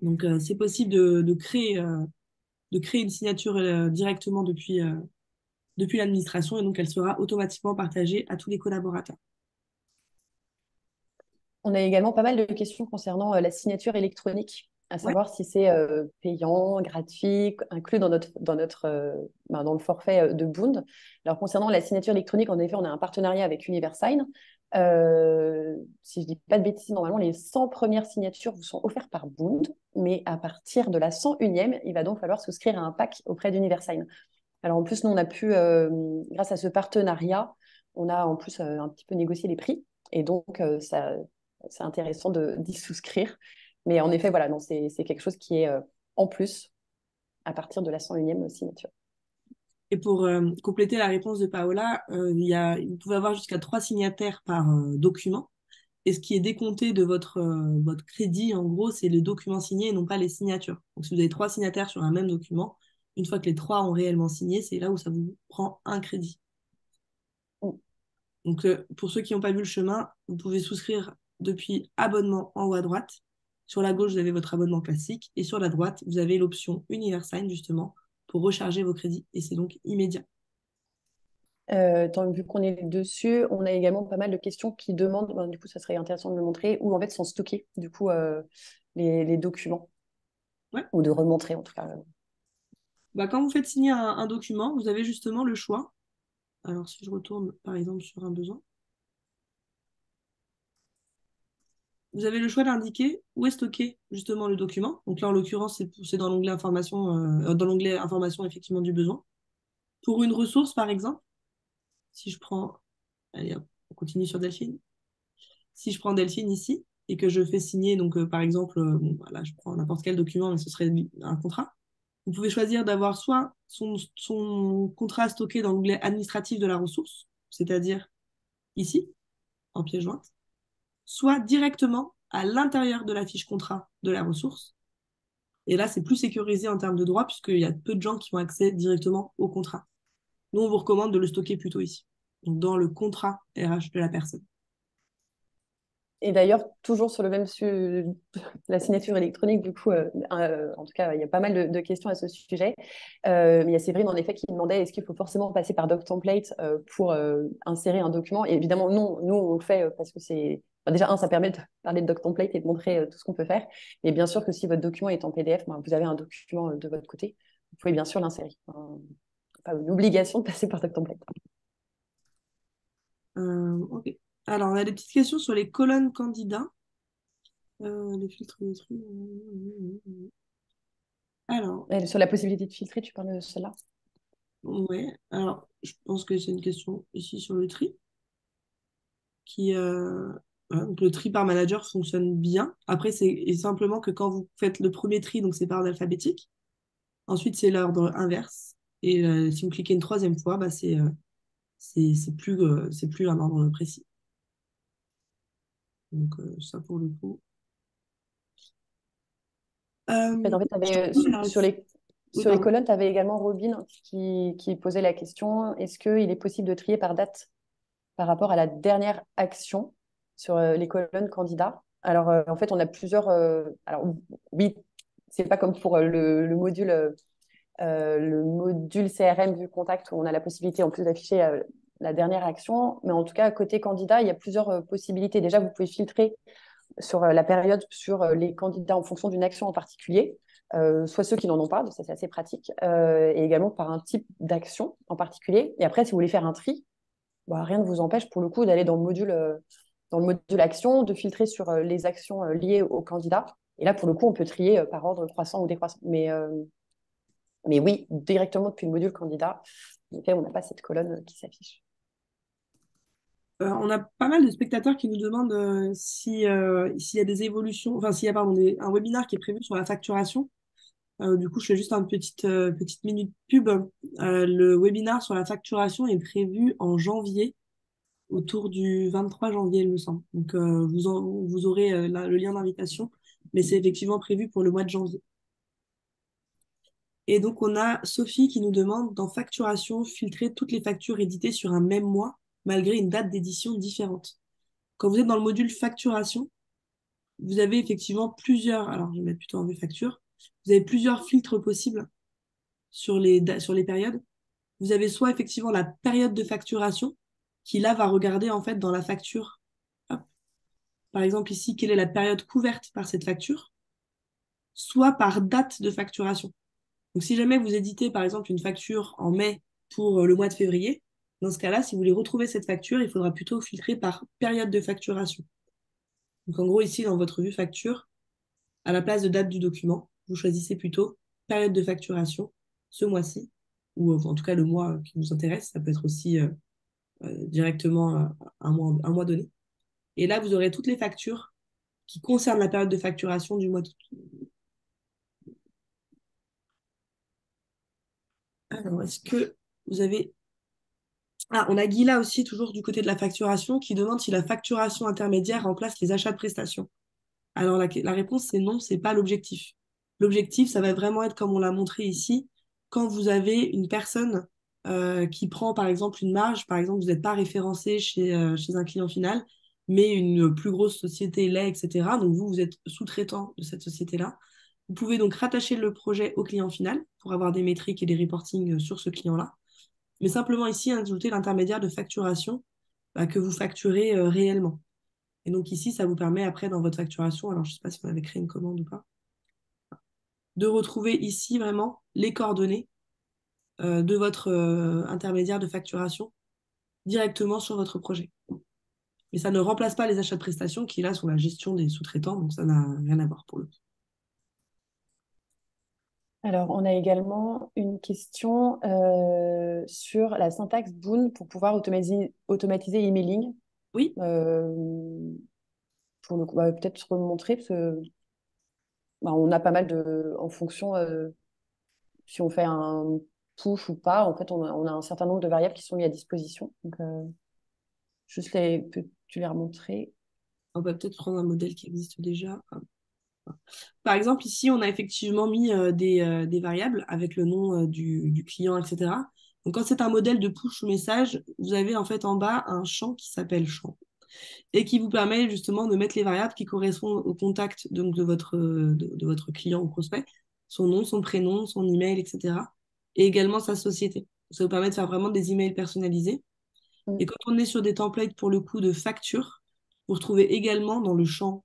Donc, c'est possible de créer une signature directement depuis l'administration et donc elle sera automatiquement partagée à tous les collaborateurs. On a également pas mal de questions concernant la signature électronique, à Ouais. savoir si c'est payant, gratuit, inclus dans le forfait de Boond. Alors, concernant la signature électronique, en effet, on a un partenariat avec Universign. Si je ne dis pas de bêtises, normalement, les 100 premières signatures vous sont offertes par Boond, mais à partir de la 101e, il va donc falloir souscrire à un pack auprès d'Universign. Alors, en plus, nous, on a pu, grâce à ce partenariat, on a en plus un petit peu négocié les prix. Et donc, c'est intéressant d'y souscrire. Mais en effet, voilà, non, c'est quelque chose qui est en plus à partir de la 101e signature. Et pour compléter la réponse de Paola, vous pouvez avoir jusqu'à 3 signataires par document. Et ce qui est décompté de votre crédit, en gros, c'est les documents signés et non pas les signatures. Donc, si vous avez 3 signataires sur un même document, une fois que les 3 ont réellement signé, c'est là où ça vous prend un crédit. Mm. Donc, pour ceux qui n'ont pas vu le chemin, vous pouvez souscrire depuis abonnement en haut à droite. Sur la gauche, vous avez votre abonnement classique. Et sur la droite, vous avez l'option Universign, justement, pour recharger vos crédits. Et c'est donc immédiat. Vu qu'on est dessus, on a également pas mal de questions qui demandent, du coup, ça serait intéressant de le montrer, où en fait sont stockés, du coup, les documents, Ouais. ou de remontrer en tout cas. Bah, quand vous faites signer un document, vous avez justement le choix. Alors, si je retourne, par exemple, sur un besoin, vous avez le choix d'indiquer où est stocké justement le document. Donc là, en l'occurrence, c'est dans l'onglet information effectivement du besoin. Pour une ressource, par exemple, si je prends, allez hop, on continue sur Delphine. Si je prends Delphine ici et que je fais signer, donc par exemple, voilà, je prends n'importe quel document, mais ce serait un contrat. Vous pouvez choisir d'avoir soit son contrat stocké dans l'onglet administratif de la ressource, c'est-à-dire ici, en pièce jointe, soit directement à l'intérieur de la fiche contrat de la ressource. Et là, c'est plus sécurisé en termes de droit, puisqu'il y a peu de gens qui ont accès directement au contrat. Nous, on vous recommande de le stocker plutôt ici, donc dans le contrat RH de la personne. Et d'ailleurs, toujours sur le même sujet, la signature électronique, du coup, en tout cas, il y a pas mal de questions à ce sujet. Mais il y a Séverine, en effet, qui demandait est-ce qu'il faut forcément passer par DocTemplate pour insérer un document? Et évidemment, non, nous, on le fait parce que c'est. Enfin, déjà, ça permet de parler de DocTemplate et de montrer tout ce qu'on peut faire. Et bien sûr que si votre document est en PDF, ben, vous avez un document de votre côté. Vous pouvez bien sûr l'insérer. Pas une obligation de passer par DocTemplate. Ok. Alors, on a des petites questions sur les colonnes candidats. Les filtres de tri. Alors, Et sur la possibilité de filtrer, tu parles de celle-là? ouais. Alors, je pense que c'est une question ici sur le tri. Voilà, donc le tri par manager fonctionne bien. Après, c'est simplement que quand vous faites le premier tri, donc c'est par ordre alphabétique. Ensuite, c'est l'ordre inverse. Et si vous cliquez une troisième fois, bah, c'est plus un ordre précis. Donc, ça pour le coup. En fait, sur Oui, sur les pardon. colonnes, tu avais également Robin qui posait la question, est-ce qu'il est possible de trier par date par rapport à la dernière action sur les colonnes candidats? Alors, en fait, on a plusieurs. Alors, oui, c'est pas comme pour le module CRM vu contact où on a la possibilité en plus d'afficher la dernière action. Mais en tout cas, côté candidat, il y a plusieurs possibilités. Déjà, vous pouvez filtrer sur la période sur les candidats en fonction d'une action en particulier, soit ceux qui n'en ont pas, ça c'est assez pratique, et également par un type d'action en particulier. Et après, si vous voulez faire un tri, bah, rien ne vous empêche pour le coup d'aller dans le module action, de filtrer sur les actions liées au candidat. Et là, pour le coup, on peut trier par ordre croissant ou décroissant. Mais oui, directement depuis le module candidat, en fait, on n'a pas cette colonne qui s'affiche. On a pas mal de spectateurs qui nous demandent si, s'il y a des évolutions, enfin s'il y a pardon, un webinaire qui est prévu sur la facturation. Du coup, je fais juste une petite minute pub. Le webinaire sur la facturation est prévu en janvier, autour du 23 janvier, il me semble. Donc, vous aurez le lien d'invitation, mais c'est effectivement prévu pour le mois de janvier. Et donc, on a Sophie qui nous demande, dans facturation, filtrer toutes les factures éditées sur un même mois, malgré une date d'édition différente. Quand vous êtes dans le module facturation, vous avez effectivement plusieurs, alors je vais mettre plutôt en vue facture, vous avez plusieurs filtres possibles sur les périodes. Vous avez soit effectivement la période de facturation, qui là va regarder en fait dans la facture. Hop. Par exemple ici, quelle est la période couverte par cette facture, soit par date de facturation. Donc si jamais vous éditez par exemple une facture en mai pour le mois de février, dans ce cas-là, si vous voulez retrouver cette facture, il faudra plutôt filtrer par période de facturation. Donc en gros ici, dans votre vue facture, à la place de date du document, vous choisissez plutôt période de facturation ce mois-ci, ou en tout cas le mois qui vous intéresse. Ça peut être aussi directement un mois donné. Et là, vous aurez toutes les factures qui concernent la période de facturation du mois d'août. Alors, est-ce que vous avez... Ah, on a Guilla aussi, toujours du côté de la facturation, qui demande si la facturation intermédiaire remplace les achats de prestations. Alors, la réponse, c'est non, c'est pas l'objectif. L'objectif, ça va vraiment être, comme on l'a montré ici, quand vous avez une personne qui prend, par exemple, une marge, par exemple, vous n'êtes pas référencé chez un client final, mais une plus grosse société l'est, etc. Donc, vous êtes sous-traitant de cette société-là. Vous pouvez donc rattacher le projet au client final pour avoir des métriques et des reportings sur ce client-là. Mais simplement ici, ajouter l'intermédiaire de facturation que vous facturez réellement. Et donc ici, ça vous permet après dans votre facturation, alors je ne sais pas si vous avez créé une commande ou pas, de retrouver ici vraiment les coordonnées de votre intermédiaire de facturation directement sur votre projet. Mais ça ne remplace pas les achats de prestations qui là sont la gestion des sous-traitants, donc ça n'a rien à voir pour le coup. Alors, on a également une question sur la syntaxe Boon pour pouvoir automatiser l'emailing. Oui, Pour le coup, peut-être remontrer, parce que on a pas mal en fonction, si on fait un push ou pas, en fait, on a un certain nombre de variables qui sont mises à disposition. Donc, juste peux-tu les remontrer? on va peut-être prendre un modèle qui existe déjà. Par exemple, ici, on a effectivement mis des variables avec le nom du client, etc. Donc, quand c'est un modèle de push ou message, vous avez en fait en bas un champ qui s'appelle champ. et qui vous permet justement de mettre les variables qui correspondent au contact donc, de votre client ou prospect, son nom, son prénom, son email, etc. Et également sa société. Ça vous permet de faire vraiment des emails personnalisés. Et Mm. quand on est sur des templates pour le coup de facture, vous retrouvez également dans le champ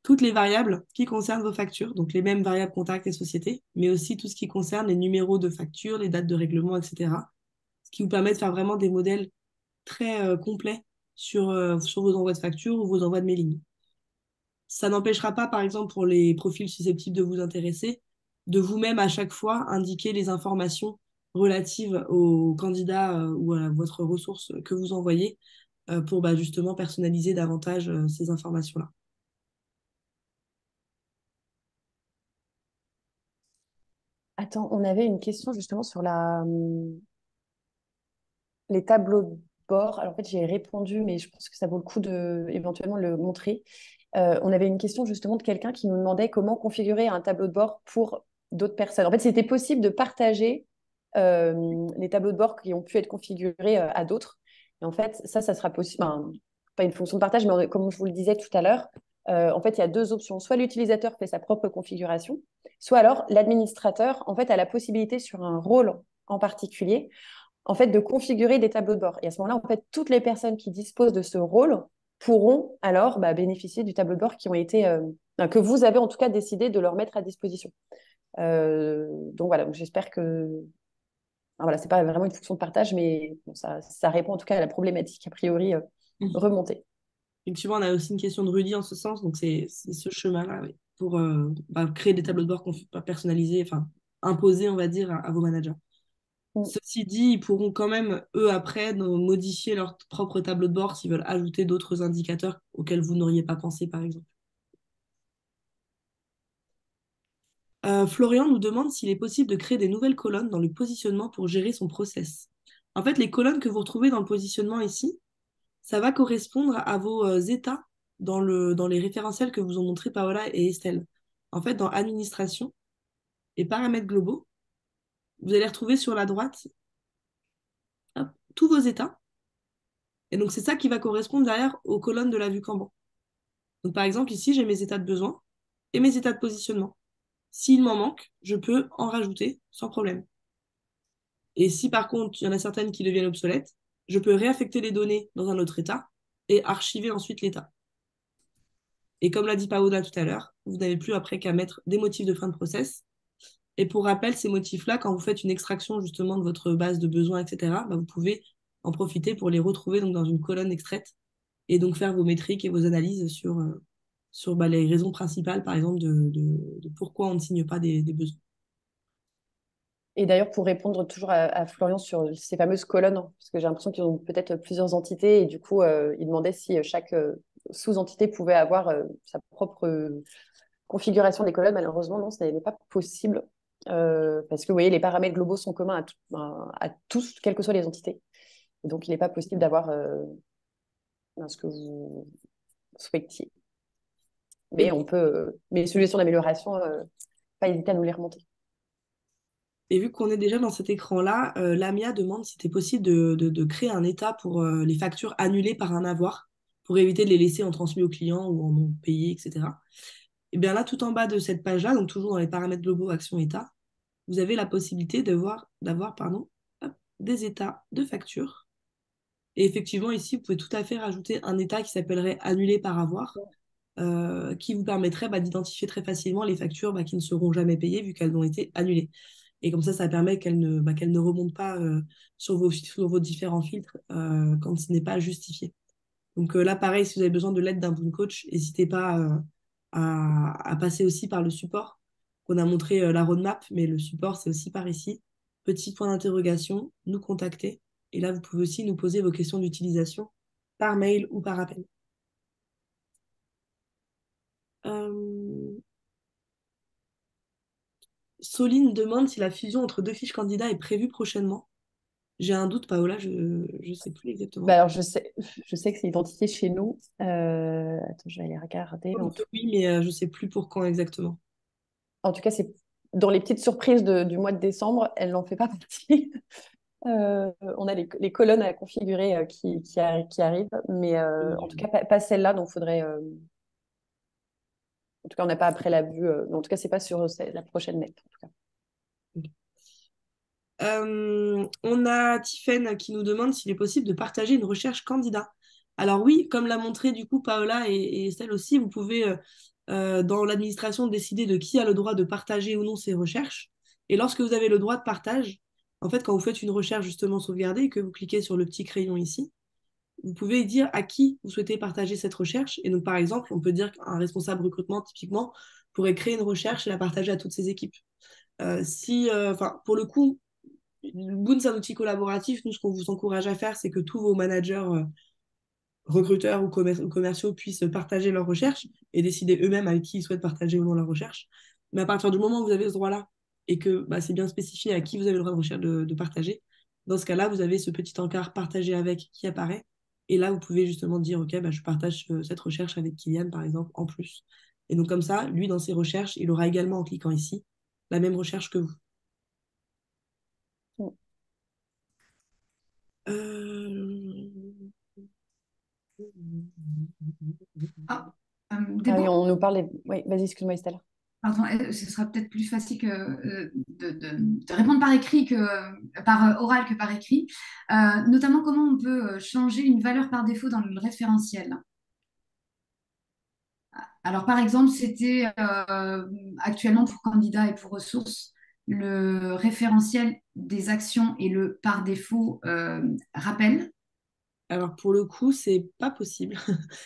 toutes les variables qui concernent vos factures, donc les mêmes variables contact et société, mais aussi tout ce qui concerne les numéros de facture, les dates de règlement, etc. Ce qui vous permet de faire vraiment des modèles très complets sur vos envois de factures ou vos envois de mailing. Ça n'empêchera pas, par exemple, pour les profils susceptibles de vous intéresser, de vous-même à chaque fois indiquer les informations relatives au candidat ou à votre ressource que vous envoyez pour justement personnaliser davantage ces informations-là. Attends, on avait une question justement sur les tableaux de bord. Alors en fait, j'ai répondu, mais je pense que ça vaut le coup de éventuellement le montrer. On avait une question justement de quelqu'un qui nous demandait comment configurer un tableau de bord pour d'autres personnes. En fait, c'était possible de partager les tableaux de bord qui ont pu être configurés à d'autres. Et en fait, ça sera possible. Enfin, pas une fonction de partage, mais comme je vous le disais tout à l'heure, en fait, il y a deux options. Soit l'utilisateur fait sa propre configuration, soit alors l'administrateur, en fait, a la possibilité sur un rôle en particulier en fait, de configurer des tableaux de bord. Et à ce moment-là, en fait, toutes les personnes qui disposent de ce rôle pourront alors bénéficier du tableau de bord qui ont été, que vous avez en tout cas décidé de leur mettre à disposition. Donc voilà, donc j'espère que voilà, c'est pas vraiment une fonction de partage, mais bon, ça répond en tout cas à la problématique a priori remontée. Effectivement, on a aussi une question de Rudy en ce sens, donc c'est ce chemin-là oui, pour créer des tableaux de bord personnalisés, enfin imposés, on va dire, à vos managers. Mm. Ceci dit, ils pourront quand même, eux, après, modifier leur propre tableau de bord s'ils veulent ajouter d'autres indicateurs auxquels vous n'auriez pas pensé, par exemple. Florian nous demande s'il est possible de créer des nouvelles colonnes dans le positionnement pour gérer son process. En fait, les colonnes que vous retrouvez dans le positionnement ici, ça va correspondre à vos états dans les référentiels que vous ont montré Paola et Estelle. En fait, dans administration et paramètres globaux, vous allez retrouver sur la droite hop, tous vos états. Et donc, c'est ça qui va correspondre derrière aux colonnes de la vue Kanban. Donc, par exemple, ici, j'ai mes états de besoin et mes états de positionnement. S'il m'en manque, je peux en rajouter sans problème. Et si par contre, il y en a certaines qui deviennent obsolètes, je peux réaffecter les données dans un autre état et archiver ensuite l'état. Et comme l'a dit Paola tout à l'heure, vous n'avez plus après qu'à mettre des motifs de fin de process. Et pour rappel, ces motifs-là, quand vous faites une extraction justement de votre base de besoins, etc., vous pouvez en profiter pour les retrouver donc, dans une colonne extraite et donc faire vos métriques et vos analyses sur les raisons principales, par exemple, de pourquoi on ne signe pas des besoins. Et d'ailleurs, pour répondre toujours à Florian sur ces fameuses colonnes, parce que j'ai l'impression qu'ils ont peut-être plusieurs entités, et du coup, il demandait si chaque sous-entité pouvait avoir sa propre configuration des colonnes. Malheureusement, non, ça n'est pas possible, parce que vous voyez, les paramètres globaux sont communs à tous, quelles que soient les entités. Et donc, il n'est pas possible d'avoir ce que vous souhaitiez. Et, Mais on peut, mes suggestions d'amélioration, pas hésiter à nous les remonter. et vu qu'on est déjà dans cet écran-là, Lamia demande si c'était possible de créer un état pour les factures annulées par un avoir, pour éviter de les laisser en transmis au client ou en non payé, etc. Et bien là, tout en bas de cette page-là, donc toujours dans les paramètres globaux, action état, vous avez la possibilité d'avoir des états de facture. Et effectivement, ici, vous pouvez tout à fait rajouter un état qui s'appellerait annulé par avoir, qui vous permettrait d'identifier très facilement les factures qui ne seront jamais payées vu qu'elles ont été annulées. Et comme ça permet qu'elles ne remontent pas sur vos différents filtres quand ce n'est pas justifié. Donc là, pareil, si vous avez besoin de l'aide d'un bon coach, n'hésitez pas à passer aussi par le support. On a montré la roadmap, mais le support, c'est aussi par ici. Petit point d'interrogation, nous contacter. Et là, vous pouvez aussi nous poser vos questions d'utilisation par mail ou par appel. Euh, Soline demande si la fusion entre deux fiches candidats est prévue prochainement. J'ai un doute, Paola, je ne sais plus exactement. Alors, je sais que c'est identifié chez nous. Attends, je vais aller regarder. Oui, mais je ne sais plus pour quand exactement. En tout cas, c'est dans les petites surprises du mois de décembre, elle n'en fait pas partie. On a les colonnes à configurer qui arrivent, mais en tout cas, pas celle-là, donc faudrait. En tout cas, on n'a pas après la vue. Mais en tout cas, c'est pas sur la prochaine net. En tout cas. On a Tiffaine qui nous demande s'il est possible de partager une recherche candidat. Alors oui, comme l'a montré du coup Paola et Estelle aussi, vous pouvez dans l'administration décider de qui a le droit de partager ou non ces recherches. Et lorsque vous avez le droit de partage, en fait, quand vous faites une recherche justement sauvegardée et que vous cliquez sur le petit crayon ici, vous pouvez dire à qui vous souhaitez partager cette recherche. Et donc, par exemple, on peut dire qu'un responsable recrutement, typiquement, pourrait créer une recherche et la partager à toutes ses équipes. Pour le coup, Boon, c'est un outil collaboratif. Nous, ce qu'on vous encourage à faire, c'est que tous vos managers, recruteurs ou commerciaux puissent partager leurs recherches et décider eux-mêmes avec qui ils souhaitent partager ou non leurs recherches. Mais à partir du moment où vous avez ce droit-là et que bah, c'est bien spécifié à qui vous avez le droit de, de partager, dans ce cas-là, vous avez ce petit encart partagé avec qui apparaît. Et là, vous pouvez justement dire, OK, bah, je partage cette recherche avec Kylian, par exemple, en plus. Et donc, comme ça, lui, dans ses recherches, il aura également, en cliquant ici, la même recherche que vous. Euh... Ah, Ah oui, Déborah, on nous parle. Oui, vas-y, excuse-moi, Estelle. pardon, ce sera peut-être plus facile que, de répondre par écrit que par oral que par écrit. Notamment, comment on peut changer une valeur par défaut dans le référentiel. Alors, par exemple, c'était actuellement pour candidats et pour ressources, le référentiel des actions et le par défaut rappel. Alors, pour le coup, c'est pas possible.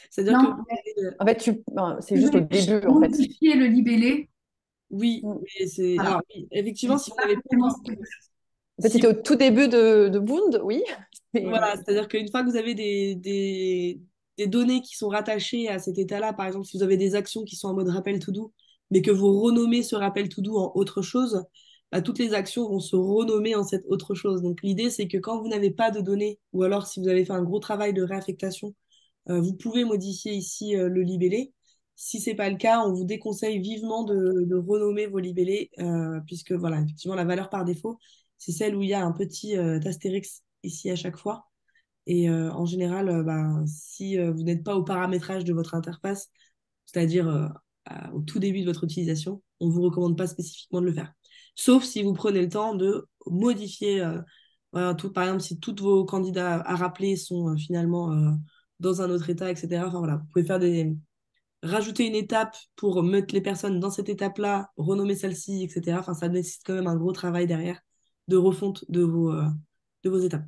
C'est-à-dire que Non, vous avez, En fait, c'est vous juste au voulez début, en fait. modifier le libellé. oui, Mm. mais c'est. Voilà. Alors, oui, effectivement, C'est si vous pas n'avez pas forcément encore. ce que- En fait, Si, c'était au tout début de Boond, oui. voilà, c'est-à-dire qu'une fois que vous avez des données qui sont rattachées à cet état-là, par exemple, si vous avez des actions qui sont en mode rappel to do, mais que vous renommez ce rappel to do en autre chose, bah, toutes les actions vont se renommer en cette autre chose. Donc, l'idée, c'est que quand vous n'avez pas de données, ou alors si vous avez fait un gros travail de réaffectation, vous pouvez modifier ici le libellé. Si ce n'est pas le cas, on vous déconseille vivement de renommer vos libellés, puisque voilà, effectivement, la valeur par défaut, c'est celle où il y a un petit astérix ici à chaque fois. Et en général, si vous n'êtes pas au paramétrage de votre interface, c'est-à-dire au tout début de votre utilisation, on ne vous recommande pas spécifiquement de le faire. Sauf si vous prenez le temps de modifier, voilà, par exemple, si tous vos candidats à rappeler sont finalement dans un autre état, etc. Enfin, voilà, vous pouvez rajouter une étape pour mettre les personnes dans cette étape-là, renommer celle-ci, etc. Enfin, ça nécessite quand même un gros travail derrière de refonte de vos étapes.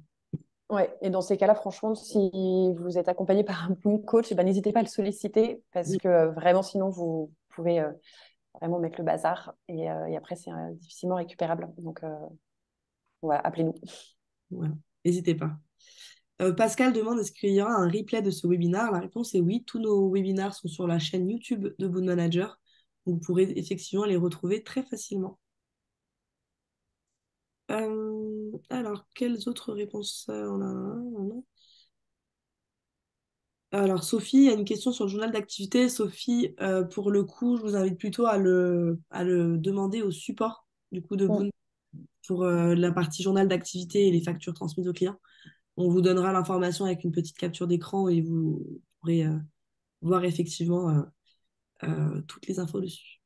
Ouais, et dans ces cas-là, franchement, si vous êtes accompagné par un bon coach, eh ben, n'hésitez pas à le solliciter parce que vraiment, sinon, vous pouvez vraiment mettre le bazar et après, c'est difficilement récupérable. Donc, voilà, appelez-nous. Voilà, n'hésitez pas. Pascal demande est-ce qu'il y aura un replay de ce webinaire? La réponse est oui. Tous nos webinaires sont sur la chaîne YouTube de Boon Manager. Vous pourrez effectivement les retrouver très facilement. Alors, quelles autres réponses on a? Alors, Sophie a une question sur le journal d'activité. Sophie, pour le coup, je vous invite plutôt à le demander au support du coup de Mm. Boon pour la partie journal d'activité et les factures transmises aux clients. On vous donnera l'information avec une petite capture d'écran et vous pourrez voir effectivement toutes les infos dessus.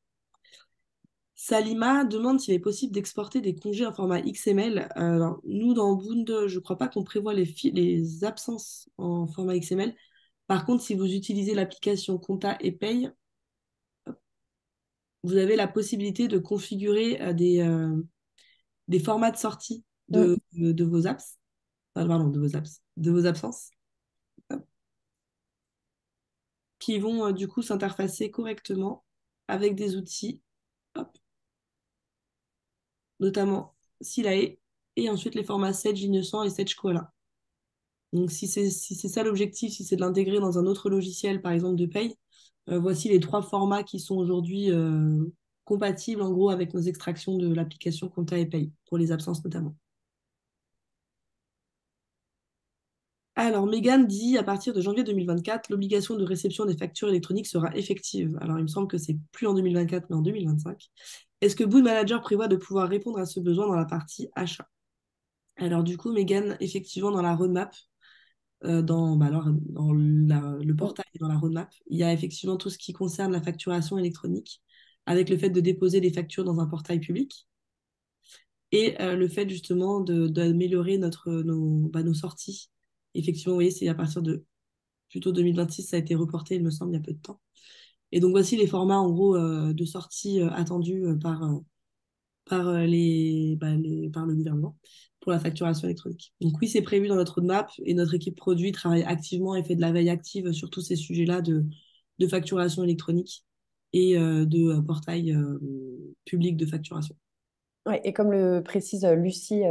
Salima demande s'il est possible d'exporter des congés en format XML. Alors, nous, dans Boond, je ne crois pas qu'on prévoit les absences en format XML. Par contre, si vous utilisez l'application Compta et Paye, vous avez la possibilité de configurer des formats de sortie Mm. de vos apps. Pardon, de vos apps, de vos absences, qui vont du coup s'interfacer correctement avec des outils, hop, notamment Silae, et ensuite les formats Sage Innocent et Sage Koala. Donc si c'est ça l'objectif, si c'est de l'intégrer dans un autre logiciel, par exemple de paye, voici les trois formats qui sont aujourd'hui compatibles en gros avec nos extractions de l'application Compta et Paye, pour les absences notamment. Alors, Megan dit, à partir de janvier 2024, l'obligation de réception des factures électroniques sera effective. Alors, il me semble que c'est plus en 2024, mais en 2025. Est-ce que Boon Manager prévoit de pouvoir répondre à ce besoin dans la partie achat? Alors du coup, Megan, effectivement, dans la roadmap, dans le Mm. portail et dans la roadmap, il y a effectivement tout ce qui concerne la facturation électronique, avec le fait de déposer des factures dans un portail public et le fait justement d'améliorer nos sorties. Effectivement, vous voyez, c'est à partir de plutôt 2026, ça a été reporté, il me semble, il y a peu de temps. Et donc voici les formats en gros de sortie attendus par le gouvernement pour la facturation électronique. Donc oui, c'est prévu dans notre roadmap et notre équipe produit travaille activement et fait de la veille active sur tous ces sujets-là de facturation électronique et de portail public de facturation. Ouais, et comme le précise Lucie,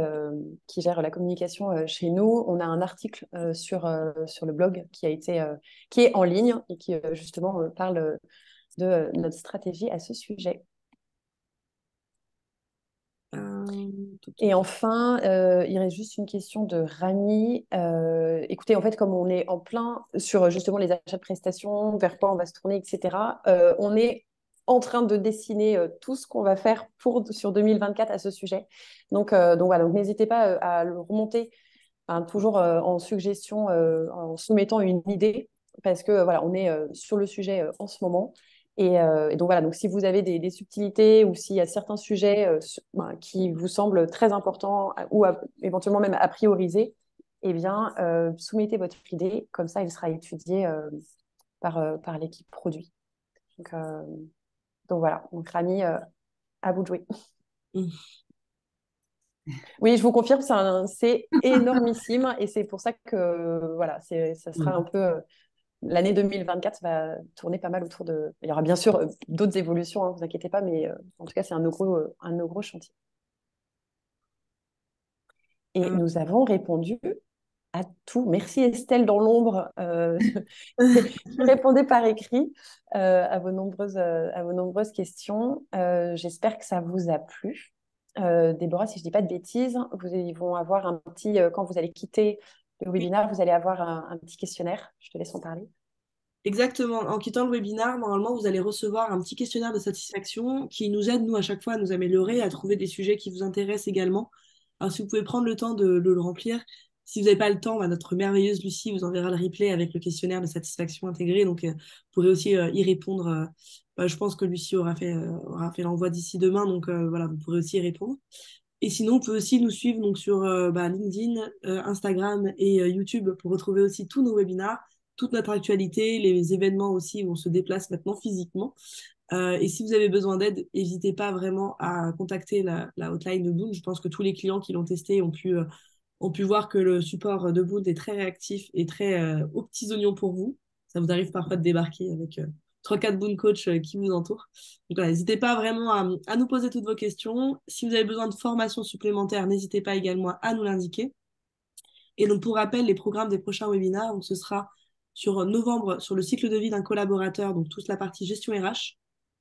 qui gère la communication chez nous, on a un article sur le blog qui est en ligne et qui justement parle de notre stratégie à ce sujet. Euh, Et enfin, il reste juste une question de Rami. Écoutez, en fait, comme on est en plein sur justement les achats de prestations, vers quoi on va se tourner, etc., on est en train de dessiner tout ce qu'on va faire sur 2024 à ce sujet. Donc voilà, donc n'hésitez pas à le remonter, hein, toujours en suggestion, en soumettant une idée, parce que voilà, on est sur le sujet en ce moment. Et donc voilà, donc si vous avez des subtilités ou s'il y a certains sujets qui vous semblent très importants ou éventuellement même à prioriser, eh bien, soumettez votre idée, comme ça, elle sera étudiée par l'équipe produit. Donc, euh, donc voilà, donc Rami, à vous de jouer. Oui, je vous confirme, c'est énormissime et c'est pour ça que voilà, ça sera un peu l'année 2024 va tourner pas mal autour de. Il y aura bien sûr d'autres évolutions, hein, vous inquiétez pas, mais en tout cas, c'est un de nos gros chantiers. Et Euh, nous avons répondu à tout. Merci Estelle dans l'ombre qui répondait par écrit à vos nombreuses questions. J'espère que ça vous a plu. Déborah, si je ne dis pas de bêtises, ils vont avoir un petit, quand vous allez quitter le oui, webinaire, vous allez avoir un petit questionnaire. Je te laisse en parler. exactement. En quittant le webinaire, normalement, vous allez recevoir un petit questionnaire de satisfaction qui nous aide, nous, à chaque fois, à nous améliorer, à trouver des sujets qui vous intéressent également. Alors, si vous pouvez prendre le temps de le remplir, si vous n'avez pas le temps, notre merveilleuse Lucie vous enverra le replay avec le questionnaire de satisfaction intégré. Donc, vous pourrez aussi y répondre. Je pense que Lucie aura fait l'envoi d'ici demain. Donc, voilà, vous pourrez aussi y répondre. Et sinon, on peut aussi nous suivre donc, sur LinkedIn, Instagram et YouTube pour retrouver aussi tous nos webinars, toute notre actualité, les événements aussi où on se déplace maintenant physiquement. Et si vous avez besoin d'aide, n'hésitez pas vraiment à contacter la hotline de Boon. Je pense que tous les clients qui l'ont testé ont pu voir que le support de Boon est très réactif et très aux petits oignons pour vous. Ça vous arrive parfois de débarquer avec 3-4 Boon coachs qui vous entourent. Donc voilà, n'hésitez pas vraiment à nous poser toutes vos questions. Si vous avez besoin de formation supplémentaire, n'hésitez pas également à nous l'indiquer. Et donc, pour rappel, les programmes des prochains webinaires, donc ce sera sur novembre, sur le cycle de vie d'un collaborateur, donc toute la partie gestion RH.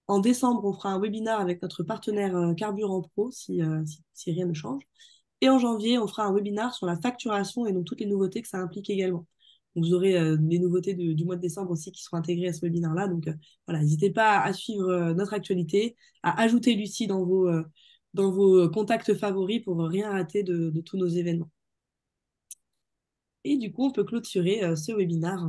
En décembre, on fera un webinaire avec notre partenaire Carburant Pro, si rien ne change. Et en janvier, on fera un webinaire sur la facturation et donc toutes les nouveautés que ça implique également. Donc, vous aurez les nouveautés du mois de décembre aussi qui seront intégrées à ce webinaire-là. Donc, voilà, n'hésitez pas à suivre notre actualité, à ajouter Lucie dans vos contacts favoris pour rien rater de tous nos événements. Et du coup, on peut clôturer ce webinaire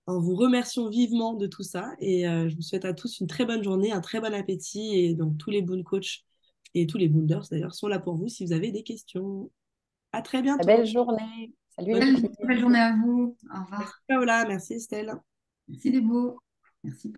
en vous remerciant vivement de tout ça. Et je vous souhaite à tous une très bonne journée, un très bon appétit. Et donc, tous les Boon Coachs et tous les Boonders d'ailleurs sont là pour vous si vous avez des questions. À très Très bientôt. belle journée. Salut les Bonne filles. Belle journée à vous. Au Merci revoir. Paola, merci Estelle. Merci les beaux. Merci.